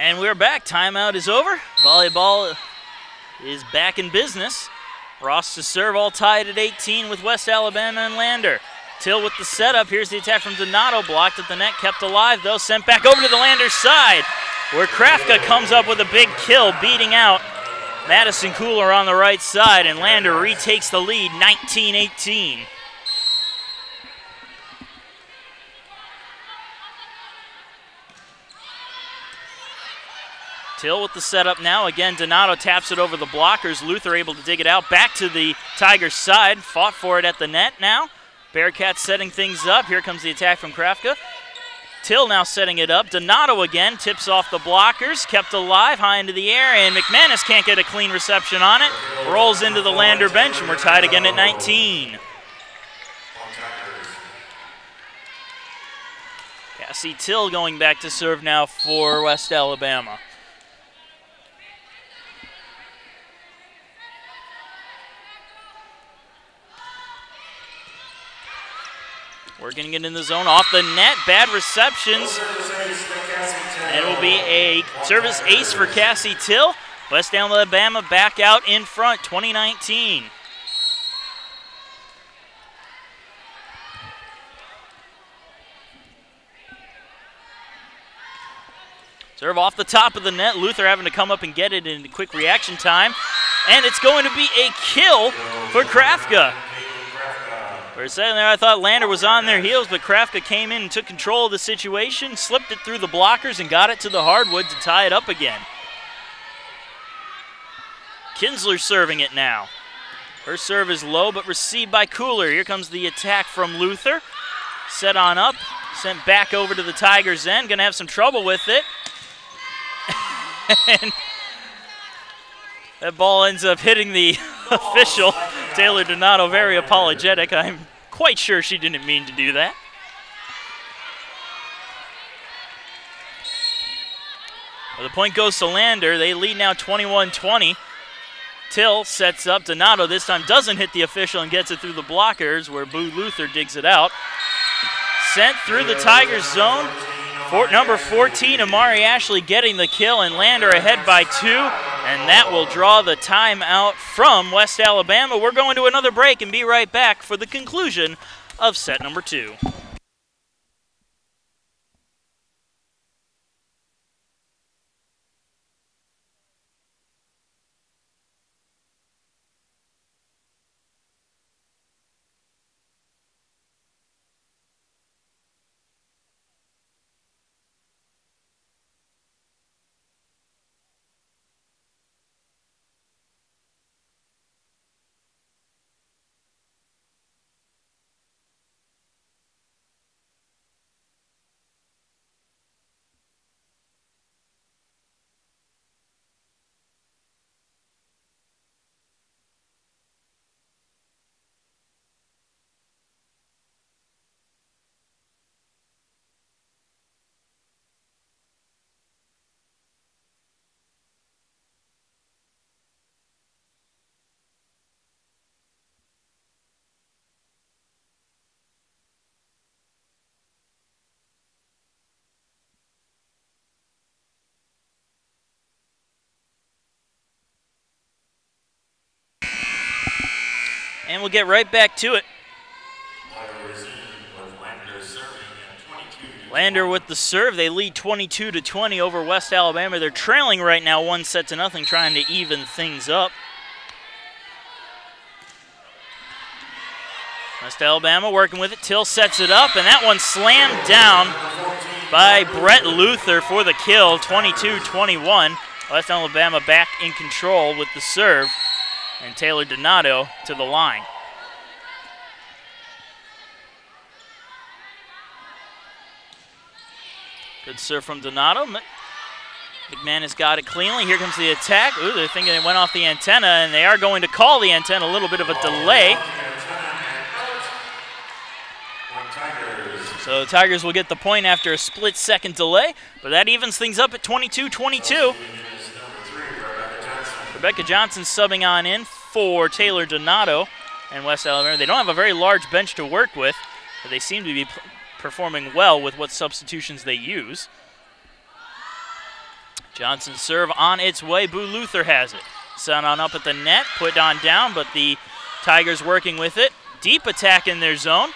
And we're back. Timeout is over. Volleyball is back in business. Ross to serve, all tied at 18 with West Alabama and Lander. Till with the setup. Here's the attack from Donato. Blocked at the net, kept alive though. Sent back over to the Lander side, where Krafka comes up with a big kill, beating out Madison Cooler on the right side. And Lander retakes the lead, 19-18. Till with the setup now. Again, Donato taps it over the blockers. Luther able to dig it out. Back to the Tigers' side. Fought for it at the net now. Bearcats setting things up. Here comes the attack from Krafka. Till now setting it up. Donato again tips off the blockers. Kept alive, high into the air, and McManus can't get a clean reception on it. Rolls into the Lander bench, and we're tied again at 19. Cassie Till going back to serve now for West Alabama. Working it in the zone, off the net, bad receptions. And it will be a service ace for Cassie Till. West Alabama back out in front, 2019. Serve off the top of the net. Luther having to come up and get it in quick reaction time. And it's going to be a kill for Krafka. For a second there, I thought Lander was on their heels, but Krafka came in and took control of the situation, slipped it through the blockers, and got it to the hardwood to tie it up again. Kinsler serving it now. Her serve is low, but received by Cooler. Here comes the attack from Luther. Set on up, sent back over to the Tigers' end. Going to have some trouble with it. And that ball ends up hitting the official, Taylor Donato, very apologetic. I'm quite sure she didn't mean to do that. Well, the point goes to Lander. They lead now 21-20. Till sets up. Donato this time doesn't hit the official and gets it through the blockers where Boo Luther digs it out. Sent through the Tigers zone. Number 14, Amari Ashley getting the kill, and Lander ahead by 2, and that will draw the timeout from West Alabama. We're going to another break and be right back for the conclusion of set number 2. And we'll get right back to it. Lander with the serve. They lead 22-20 over West Alabama. They're trailing right now 1-0, trying to even things up. West Alabama working with it. Till sets it up, and that one slammed down by Brett Luther for the kill, 22-21. West Alabama back in control with the serve. And Taylor Donato to the line. Good serve from Donato. McManus got it cleanly. Here comes the attack. Ooh, they're thinking it went off the antenna, and they are going to call the antenna. A little bit of a delay. So the Tigers will get the point after a split-second delay, but that evens things up at 22-22. Rebecca Johnson subbing on in for Taylor Donato and West Alabama. They don't have a very large bench to work with, but they seem to be performing well with what substitutions they use. Johnson's serve on its way. Boo Luther has it. Set on up at the net, put on down, but the Tigers working with it. Deep attack in their zone.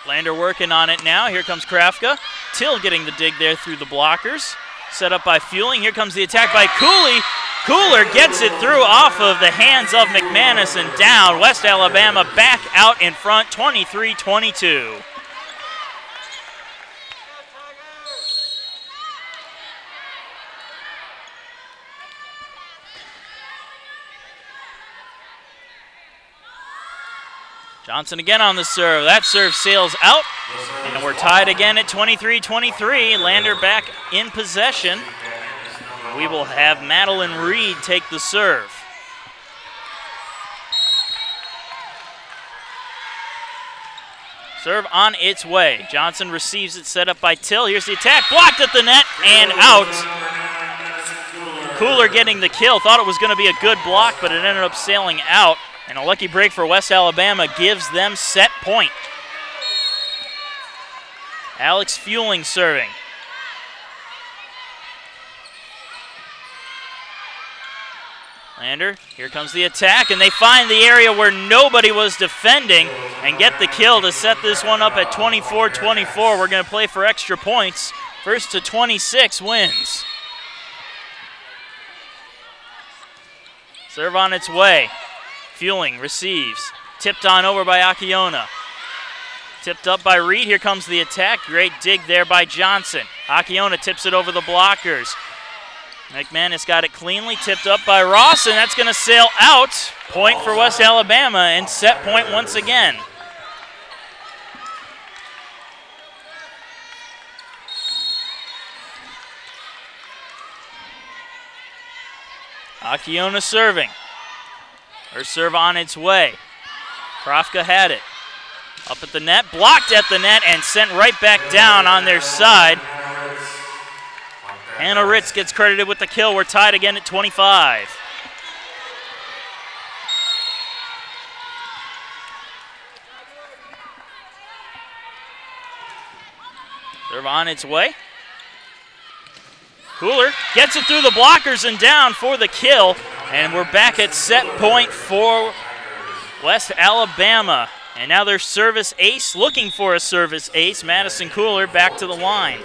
Lander working on it now. Here comes Krafka. Till getting the dig there through the blockers. Set up by Fueling. Here comes the attack by Cooley. Cooler gets it through off of the hands of McManus and down. West Alabama back out in front, 23-22. Johnson again on the serve. That serve sails out, and we're tied again at 23-23. Lander back in possession. We will have Madeline Reed take the serve. Serve on its way. Johnson receives it, set up by Till. Here's the attack, blocked at the net and out. Cooler getting the kill. Thought it was going to be a good block, but it ended up sailing out. And a lucky break for West Alabama gives them set point. Alex Fueling serving. Lander, here comes the attack, and they find the area where nobody was defending and get the kill to set this one up at 24-24. We're going to play for extra points. First to 26 wins. Serve on its way. Fueling receives. Tipped on over by Akiona. Tipped up by Reed. Here comes the attack. Great dig there by Johnson. Akiona tips it over the blockers. McManus got it cleanly, tipped up by Ross, and that's going to sail out. Point for West Alabama, and set point once again. Akiona serving. Her serve on its way. Krafka had it. Up at the net, blocked at the net, and sent right back down on their side. Hannah Ritz gets credited with the kill. We're tied again at 25. Serve on its way. Cooler gets it through the blockers and down for the kill. And we're back at set point for West Alabama. And now their service ace, looking for a service ace. Madison Cooler back to the line.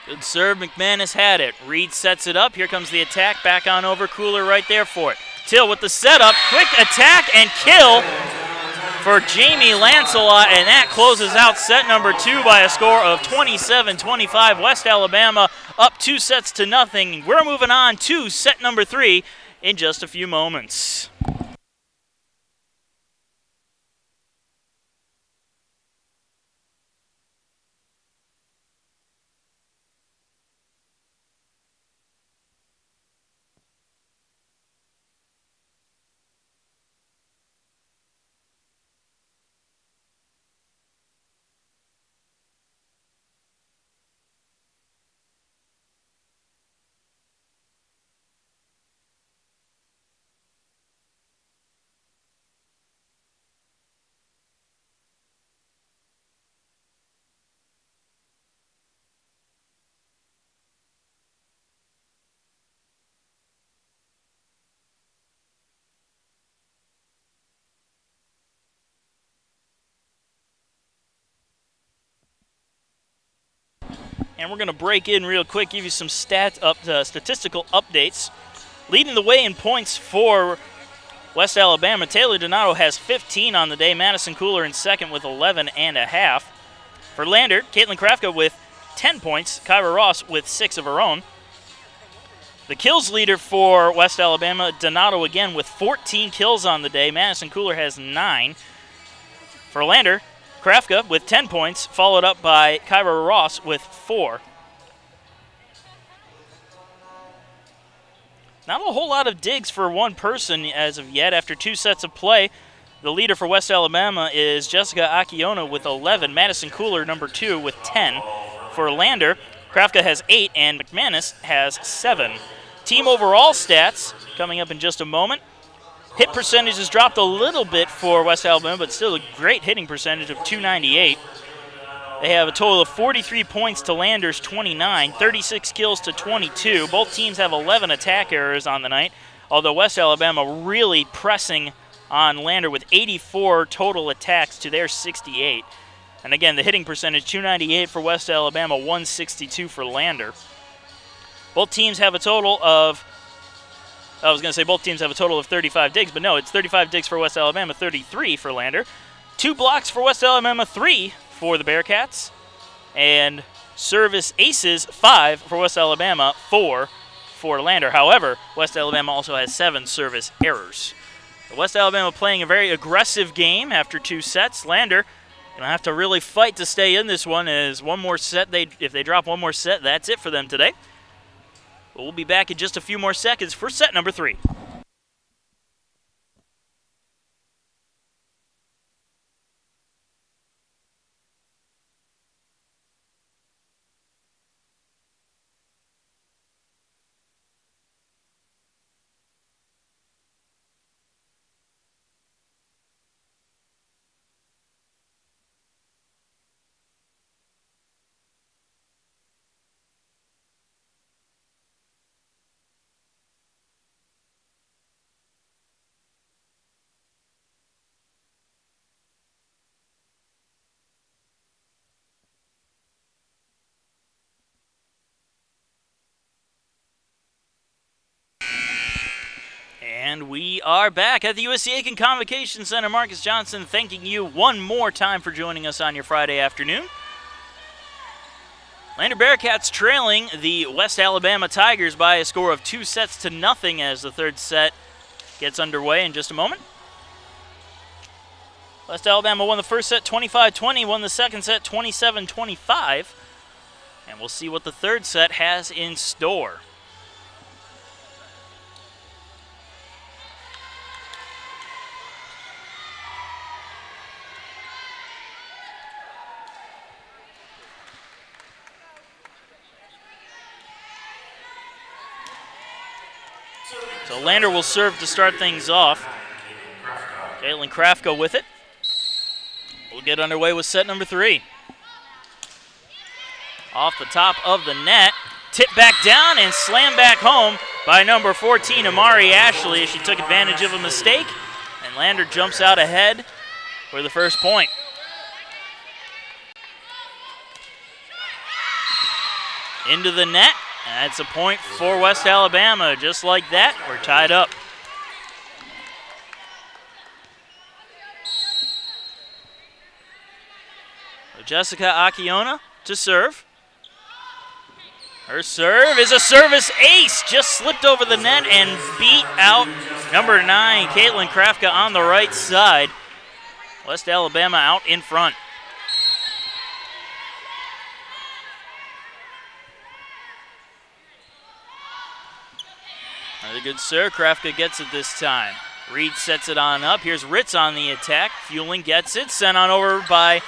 Good serve, McManus had it. Reed sets it up. Here comes the attack. Back on over, Cooler right there for it. Till with the setup. Quick attack and kill for Jamie Lancelot, and that closes out set number 2 by a score of 27-25. West Alabama up 2 sets to nothing. We're moving on to set number 3 in just a few moments. And we're going to break in real quick, give you some statistical updates. Leading the way in points for West Alabama, Taylor Donato has 15 on the day. Madison Cooler in second with 11.5. For Lander, Caitlin Krafka with 10 points. Kyra Ross with 6 of her own. The kills leader for West Alabama, Donato again with 14 kills on the day. Madison Cooler has 9. For Lander, Krafka with 10 points, followed up by Kyra Ross with 4. Not a whole lot of digs for one person as of yet. After 2 sets of play, the leader for West Alabama is Jessica Akiona with 11. Madison Cooler, number 2, with 10. For Lander, Krafka has 8, and McManus has 7. Team overall stats coming up in just a moment. Hit percentage has dropped a little bit for West Alabama, but still a great hitting percentage of .298. They have a total of 43 points to Lander's 29, 36 kills to 22. Both teams have 11 attack errors on the night, although West Alabama really pressing on Lander with 84 total attacks to their 68. And again, the hitting percentage, .298 for West Alabama, .162 for Lander. Both teams have a total of, I was going to say both teams have a total of 35 digs, but no, it's 35 digs for West Alabama, 33 for Lander. 2 blocks for West Alabama, 3 for the Bearcats. And service aces, 5 for West Alabama, 4 for Lander. However, West Alabama also has 7 service errors. West Alabama playing a very aggressive game after 2 sets. Lander going to have to really fight to stay in this one, as one more set, if they drop one more set, that's it for them today. But we'll be back in just a few more seconds for set number 3. And we are back at the USC Aiken Convocation Center. Marcus Johnson thanking you one more time for joining us on your Friday afternoon. Lander Bearcats trailing the West Alabama Tigers by a score of 2-0 as the third set gets underway in just a moment. West Alabama won the first set 25-20, won the second set 27-25. And we'll see what the third set has in store. So Lander will serve to start things off. Caitlin Krafka with it. We'll get underway with set number 3. Off the top of the net, tip back down and slam back home by number 14, Amari Ashley. She took advantage of a mistake, and Lander jumps out ahead for the first point. Into the net. That's a point for West Alabama. Just like that, we're tied up. So Jessica Akiona to serve. Her serve is a service ace. Just slipped over the net and beat out number 9, Caitlin Krafka on the right side. West Alabama out in front. Another good serve. Krafka gets it this time. Reed sets it on up. Here's Ritz on the attack. Fueling gets it. Sent on over by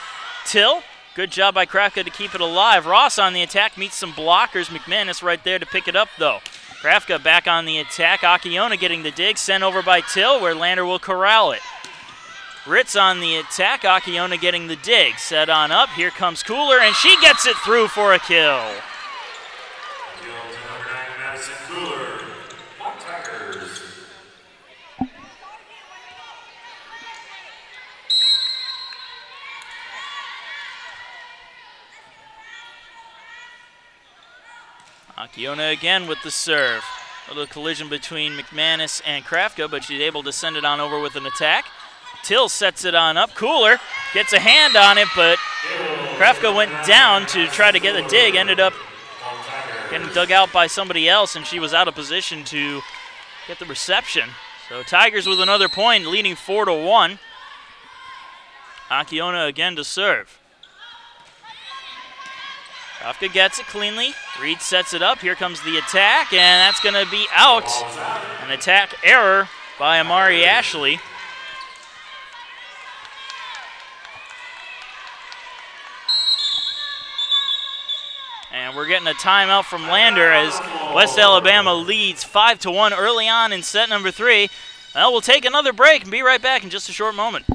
Till. Good job by Krafka to keep it alive. Ross on the attack meets some blockers. McManus right there to pick it up, though. Krafka back on the attack. Akiona getting the dig. Sent over by Till, where Lander will corral it. Ritz on the attack. Akiona getting the dig. Set on up. Here comes Cooler, and she gets it through for a kill. Akiona again with the serve. A little collision between McManus and Krafka, but she's able to send it on over with an attack. Till sets it on up. Cooler gets a hand on it, but Krafka went down to try to get a dig. Ended up getting dug out by somebody else, and she was out of position to get the reception. So Tigers with another point, leading 4-1. Akiona again to serve. Krafka gets it cleanly. Reed sets it up. Here comes the attack, and that's going to be out. An attack error by Amari Ashley. And we're getting a timeout from Lander as West Alabama leads 5-1 early on in set number 3. Well, we'll take another break and be right back in just a short moment.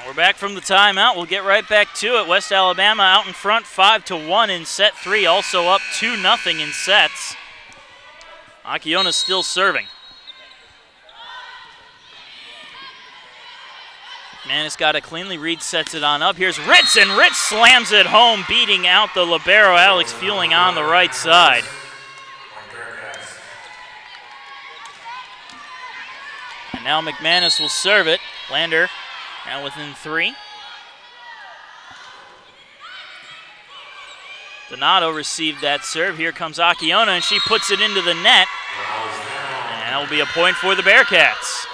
We're back from the timeout. We'll get right back to it. West Alabama out in front 5-1 in set 3, also up 2-0 in sets. Akiona still serving. McManus got it cleanly. Reed sets it on up. Here's Ritz, and Ritz slams it home, beating out the libero, Alex Fueling, on the right side. And now McManus will serve it. Lander now within 3. Donato received that serve. Here comes Akiona, and she puts it into the net. And that will be a point for the Bearcats.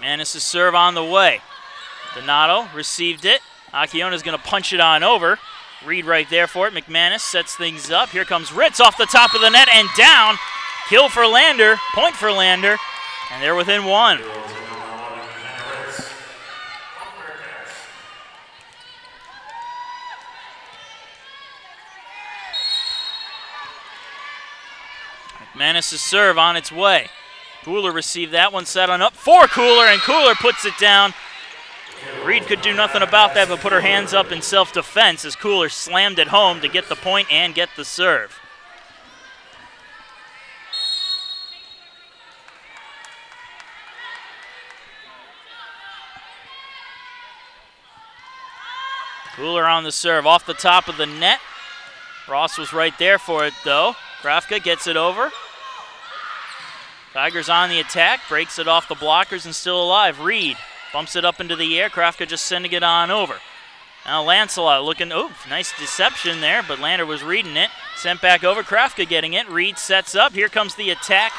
McManus' serve on the way. Donato received it. Akiona's going to punch it on over. Reed right there for it. McManus sets things up. Here comes Ritz off the top of the net and down. Kill for Lander, point for Lander, and they're within one. McManus' serve on its way. Cooler received that one, set on up for Cooler, and Cooler puts it down. Reed could do nothing about that but put her hands up in self-defense as Cooler slammed it home to get the point and get the serve. Cooler on the serve off the top of the net. Ross was right there for it though. Krafka gets it over. Tigers on the attack, breaks it off the blockers and still alive. Reed bumps it up into the air. Krafka just sending it on over. Now Lancelot looking, nice deception there, but Lander was reading it. Sent back over, Krafka getting it. Reed sets up, here comes the attack.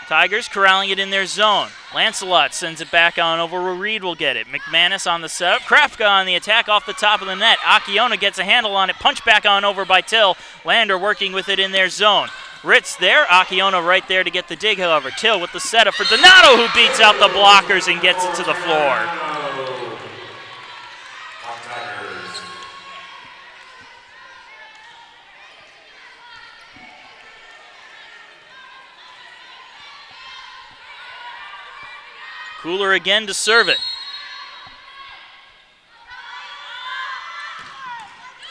Tigers corralling it in their zone. Lancelot sends it back on over where Reed will get it. McManus on the setup. Krafka on the attack off the top of the net. Akiona gets a handle on it. Punch back on over by Till. Lander working with it in their zone. Ritz there. Akiona right there to get the dig, however. Till with the setup for Donato, who beats out the blockers and gets it to the floor. Cooler again to serve it.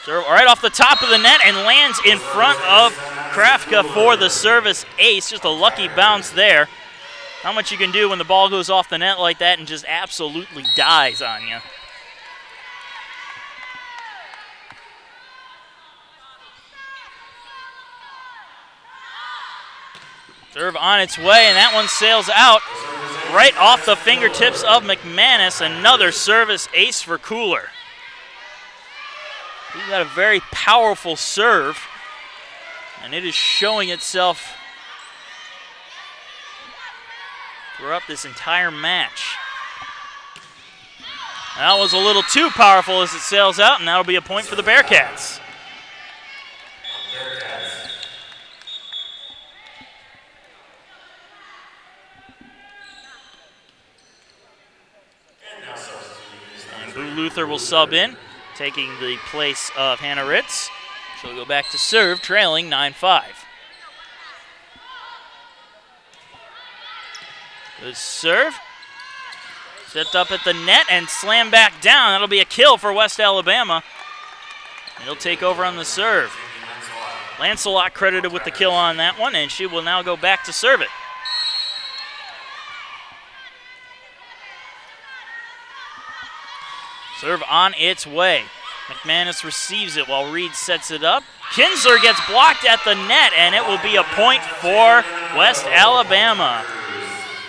Serve right off the top of the net and lands in front of Krafka for the service ace. Just a lucky bounce there. Not much you can do when the ball goes off the net like that and just absolutely dies on you. Serve on its way, and that one sails out right off the fingertips of McManus. Another service ace for Cooler. He's got a very powerful serve, and it is showing itself throughout this entire match. That was a little too powerful as it sails out, and that'll be a point for the Bearcats. And Boo Luther will sub in, taking the place of Hannah Ritz. She'll go back to serve, trailing 9-5. Good serve. Stepped up at the net and slammed back down. That'll be a kill for West Alabama. And he'll take over on the serve. Lancelot credited with the kill on that one, and she will now go back to serve it. Serve on its way. McManus receives it while Reed sets it up. Kinsler gets blocked at the net, and it will be a point for West Alabama.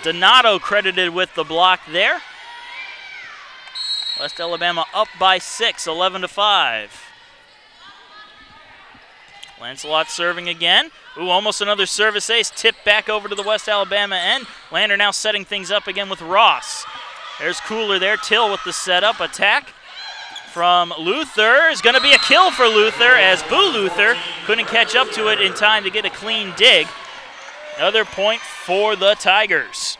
Donato credited with the block there. West Alabama up by 6, 11-5. Lancelot serving again. Almost another service ace. Tipped back over to the West Alabama end. Lander now setting things up again with Ross. There's Cooler there. Till with the setup. Attack from Luther is going to be a kill for Luther as Boo Luther couldn't catch up to it in time to get a clean dig. Another point for the Tigers.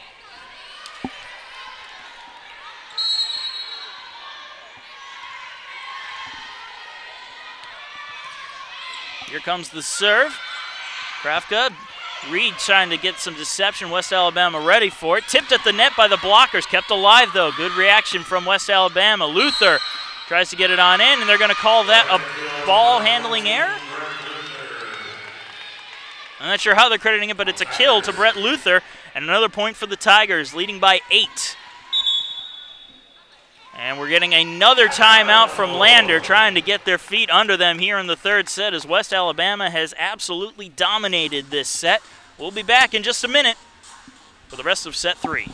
Here comes the serve. Krafka. Reed trying to get some deception. West Alabama ready for it. Tipped at the net by the blockers. Kept alive, though. Good reaction from West Alabama. Luther tries to get it on in, and they're going to call that a ball handling error. I'm not sure how they're crediting it, but it's a kill to Brett Luther. And another point for the Tigers, leading by 8. And we're getting another timeout from Lander, trying to get their feet under them here in the third set as West Alabama has absolutely dominated this set. We'll be back in just a minute. for the rest of set 3.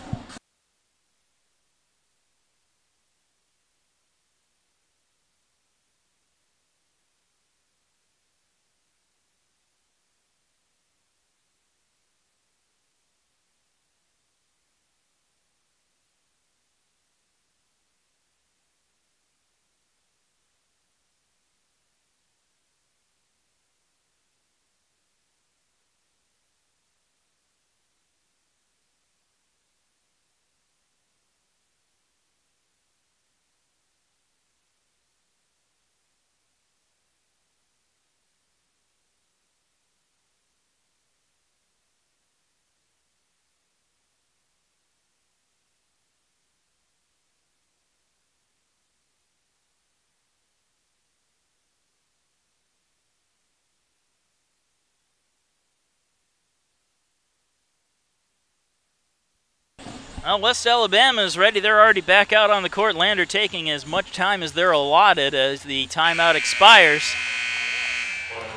Well, West Alabama is ready. They're already back out on the court. Lander taking as much time as they're allotted as the timeout expires.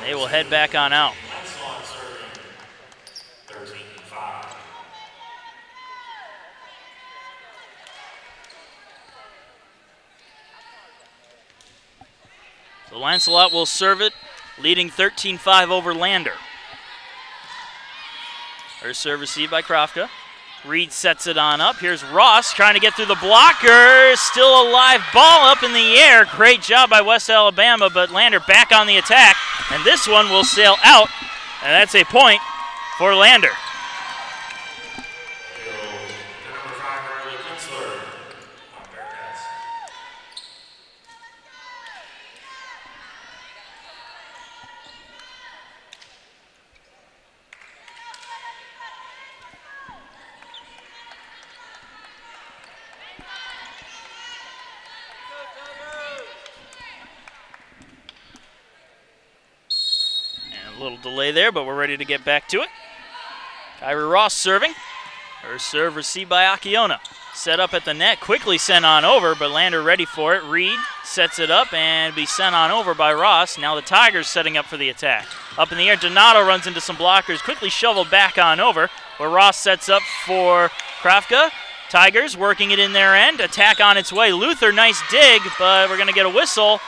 They will head back on out. So Lancelot will serve it, leading 13-5 over Lander. First serve received by Krafka. Reed sets it on up. Here's Ross trying to get through the blocker. Still a live ball up in the air. Great job by West Alabama, but Lander back on the attack. And this one will sail out, and that's a point for Lander. A little delay there, but we're ready to get back to it. Kyrie Ross serving. Her serve received by Akiona. Set up at the net, quickly sent on over, but Lander ready for it. Reed sets it up and be sent on over by Ross. Now the Tigers setting up for the attack. Up in the air, Donato runs into some blockers, quickly shoveled back on over, where Ross sets up for Krafka. Tigers working it in their end. Attack on its way. Luther, nice dig, but we're going to get a whistle.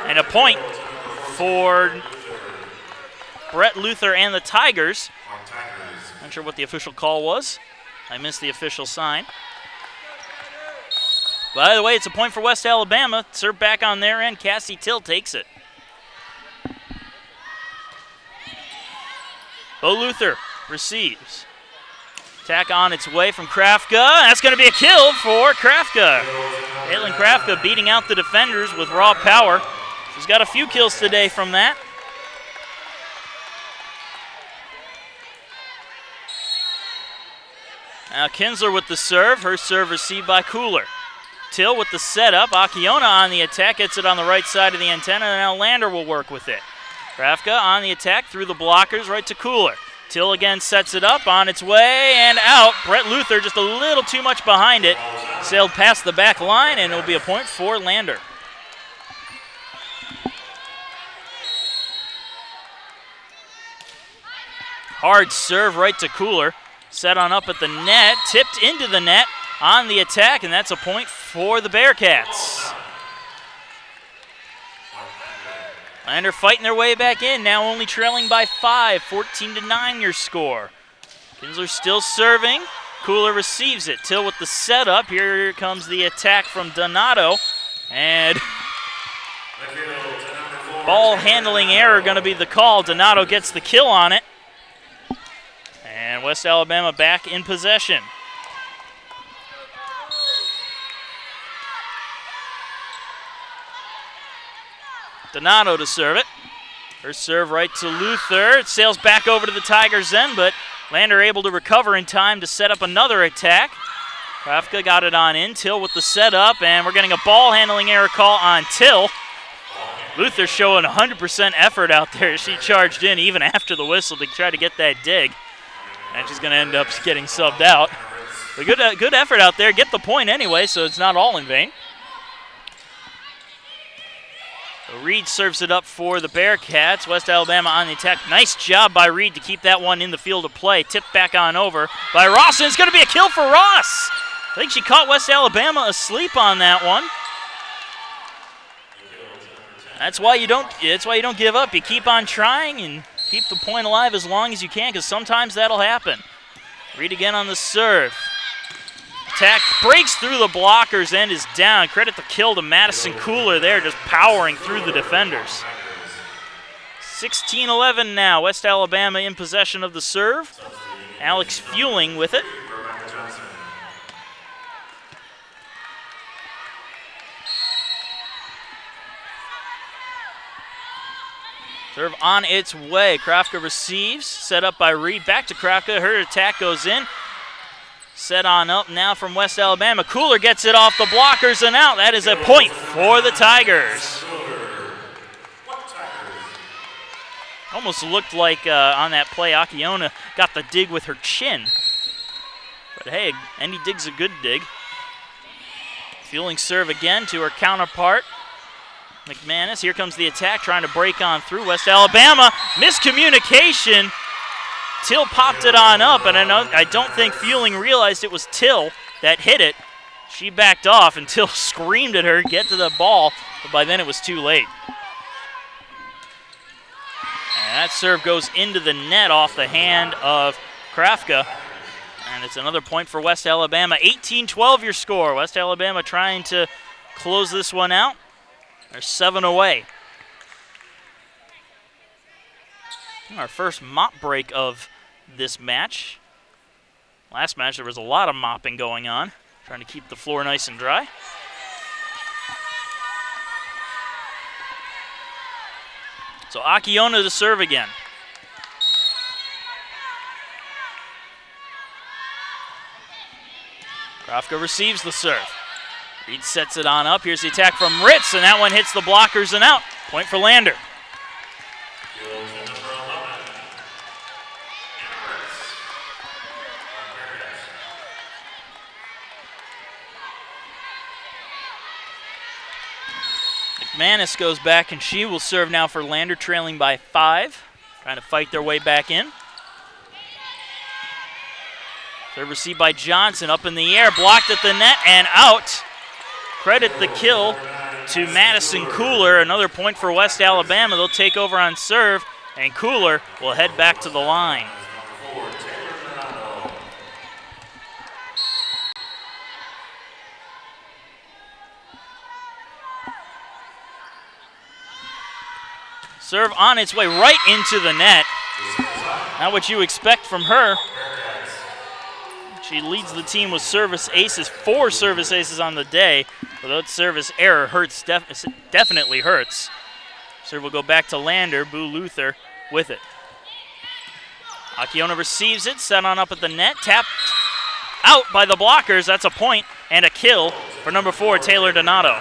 And a point for Brett Luther and the Tigers. Not sure what the official call was. I missed the official sign. By the way, it's a point for West Alabama. Serve back on their end. Cassie Till takes it. Bo Luther receives. Attack on its way from Krafka. That's going to be a kill for Krafka. Caitlin Krafka beating out the defenders with raw power. She's got a few kills today from that. Now Kinsler with the serve. Her serve received by Cooler. Till with the setup. Akiona on the attack. Gets it on the right side of the antenna. And now Lander will work with it. Krafka on the attack through the blockers right to Cooler. Till again sets it up on its way and out. Brett Luther just a little too much behind it. Sailed past the back line, and it will be a point for Lander. Hard serve right to Cooler. Set on up at the net, tipped into the net on the attack, and that's a point for the Bearcats. Lander fighting their way back in, now only trailing by 5, 14-9 your score. Kinsler still serving. Cooler receives it. Till with the setup. Here comes the attack from Donato. And ball handling error going to be the call. Donato gets the kill on it. And West Alabama back in possession. Donato to serve it. Her serve right to Luther. It sails back over to the Tigers then, but Lander able to recover in time to set up another attack. Krafka got it on in. Till with the setup, and we're getting a ball handling error call on Till. Luther showing 100% effort out there. She charged in even after the whistle to try to get that dig. And she's going to end up getting subbed out. But good effort out there. Get the point anyway, so it's not all in vain. So Reed serves it up for the Bearcats. West Alabama on the attack. Nice job by Reed to keep that one in the field of play. Tipped back on over by Ross, and it's going to be a kill for Ross. I think she caught West Alabama asleep on that one. That's why you don't give up. You keep on trying and keep the point alive as long as you can, because sometimes that'll happen. Reed again on the serve. Attack breaks through the blockers and is down. Credit the kill to Madison Cooler there, just powering through the defenders. 16-11 now. West Alabama in possession of the serve. Alex Fueling with it. Serve on its way. Krafka receives. Set up by Reed. Back to Krafka. Her attack goes in. Set on up now from West Alabama. Cooler gets it off the blockers and out. That is a point for the Tigers. Almost looked like on that play, Akiona got the dig with her chin. But hey, any dig's a good dig. Fueling serve again to her counterpart, McManus. Here comes the attack, trying to break on through. West Alabama, miscommunication. Till popped it on up, and I don't think Fueling realized it was Till that hit it. She backed off, and Till screamed at her, get to the ball, but by then it was too late. And that serve goes into the net off the hand of Krafka, and it's another point for West Alabama. 18-12 your score. West Alabama trying to close this one out. They're 7 away. Our first mop break of this match. Last match there was a lot of mopping going on, trying to keep the floor nice and dry. So Akiona to serve again. Krafka receives the serve. Reed sets it on up. Here's the attack from Ritz, and that one hits the blockers and out. Point for Lander. McManus goes back, and she will serve now for Lander, trailing by 5. Trying to fight their way back in. Serve received by Johnson, up in the air, blocked at the net and out. Credit the kill to Madison Cooler. Another point for West Alabama. They'll take over on serve, and Cooler will head back to the line. Serve on its way right into the net. Not what you expect from her. She leads the team with service aces, 4 service aces on the day. But that service error hurts, definitely hurts. Serve will go back to Lander. Boo Luther with it. Akiona receives it, set on up at the net, tapped out by the blockers. That's a point and a kill for number 4, Taylor Donato.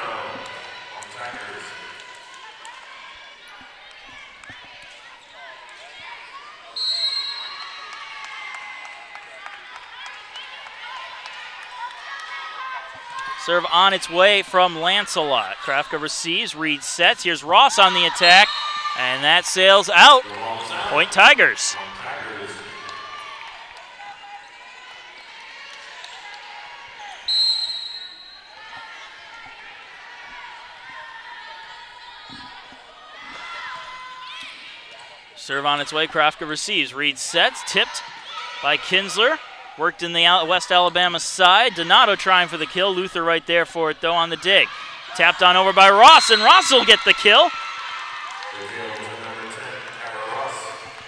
Serve on its way from Lancelot. Krafka receives, Reed sets. Here's Ross on the attack, and that sails out. Point Tigers. Serve on its way, Krafka receives. Reed sets, tipped by Kinsler. Worked in the West Alabama side. Donato trying for the kill. Luther right there for it, though, on the dig. Tapped on over by Ross, and Ross will get the kill.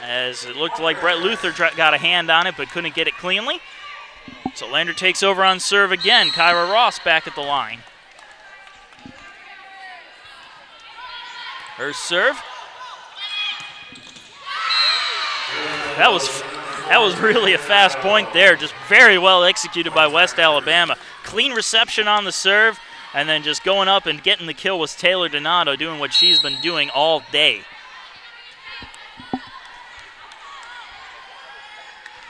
As it looked like Brett Luther got a hand on it, but couldn't get it cleanly. So Lander takes over on serve again. Kyra Ross back at the line. Her serve. That was really a fast point there, just very well executed by West Alabama. Clean reception on the serve, and then just going up and getting the kill was Taylor Donato, doing what she's been doing all day.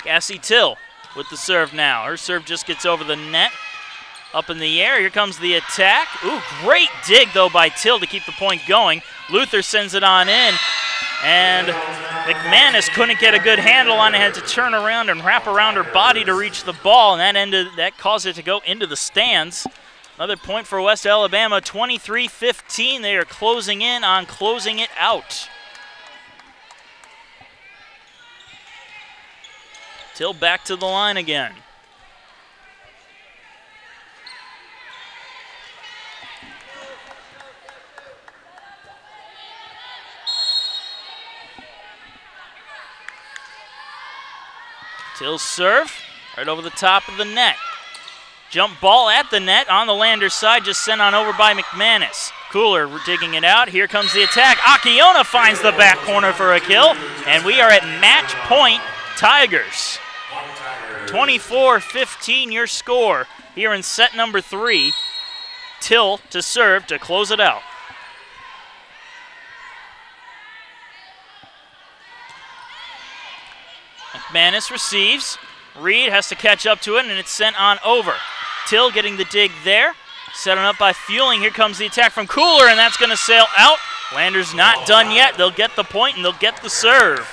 Cassie Till with the serve now. Her serve just gets over the net, up in the air. Here comes the attack. Ooh, great dig, though, by Till to keep the point going. Luther sends it on in, and McManus couldn't get a good handle on it, had to turn around and wrap around her body to reach the ball, and that caused it to go into the stands. Another point for West Alabama, 23-15. They are closing in on closing it out. Till back to the line again. Till serve, right over the top of the net. Jump ball at the net on the Lander side, just sent on over by McManus. Cooler digging it out. Here comes the attack. Akiona finds the back corner for a kill, and we are at match point Tigers. 24-15 your score here in set number 3. Till to serve to close it out. McManus receives. Reed has to catch up to it, and it's sent on over. Till getting the dig there. Set up by Fueling. Here comes the attack from Cooler, and that's going to sail out. Lander's not done yet. They'll get the point, and they'll get the serve.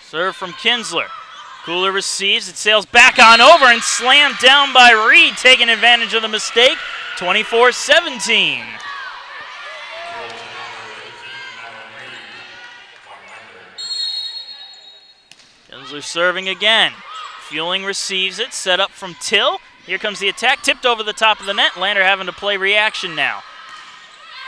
Serve from Kinsler. Cooler receives. It sails back on over and slammed down by Reed, taking advantage of the mistake. 24-17. Kinsler serving again. Fueling receives it. Set up from Till. Here comes the attack. Tipped over the top of the net. Lander having to play reaction now.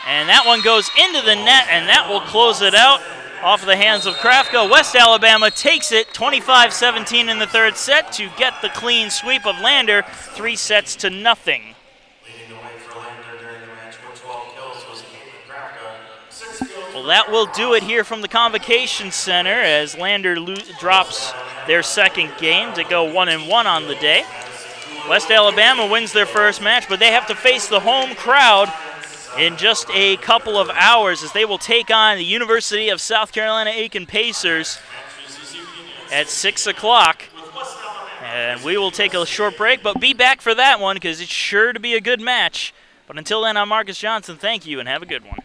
And that one goes into the net, and that will close it out. Off of the hands of Krafko. West Alabama takes it 25-17 in the third set to get the clean sweep of Lander, 3-0. Leading the way for Lander during the match with 12 kills was Krafko. 6 kills. Well, that will do it here from the Convocation Center as Lander drops their second game to go 1-1 on the day. West Alabama wins their first match, but they have to face the home crowd in just a couple of hours as they will take on the University of South Carolina Aiken Pacers at 6 o'clock. And we will take a short break, but be back for that one because it's sure to be a good match. But until then, I'm Marcus Johnson. Thank you and have a good one.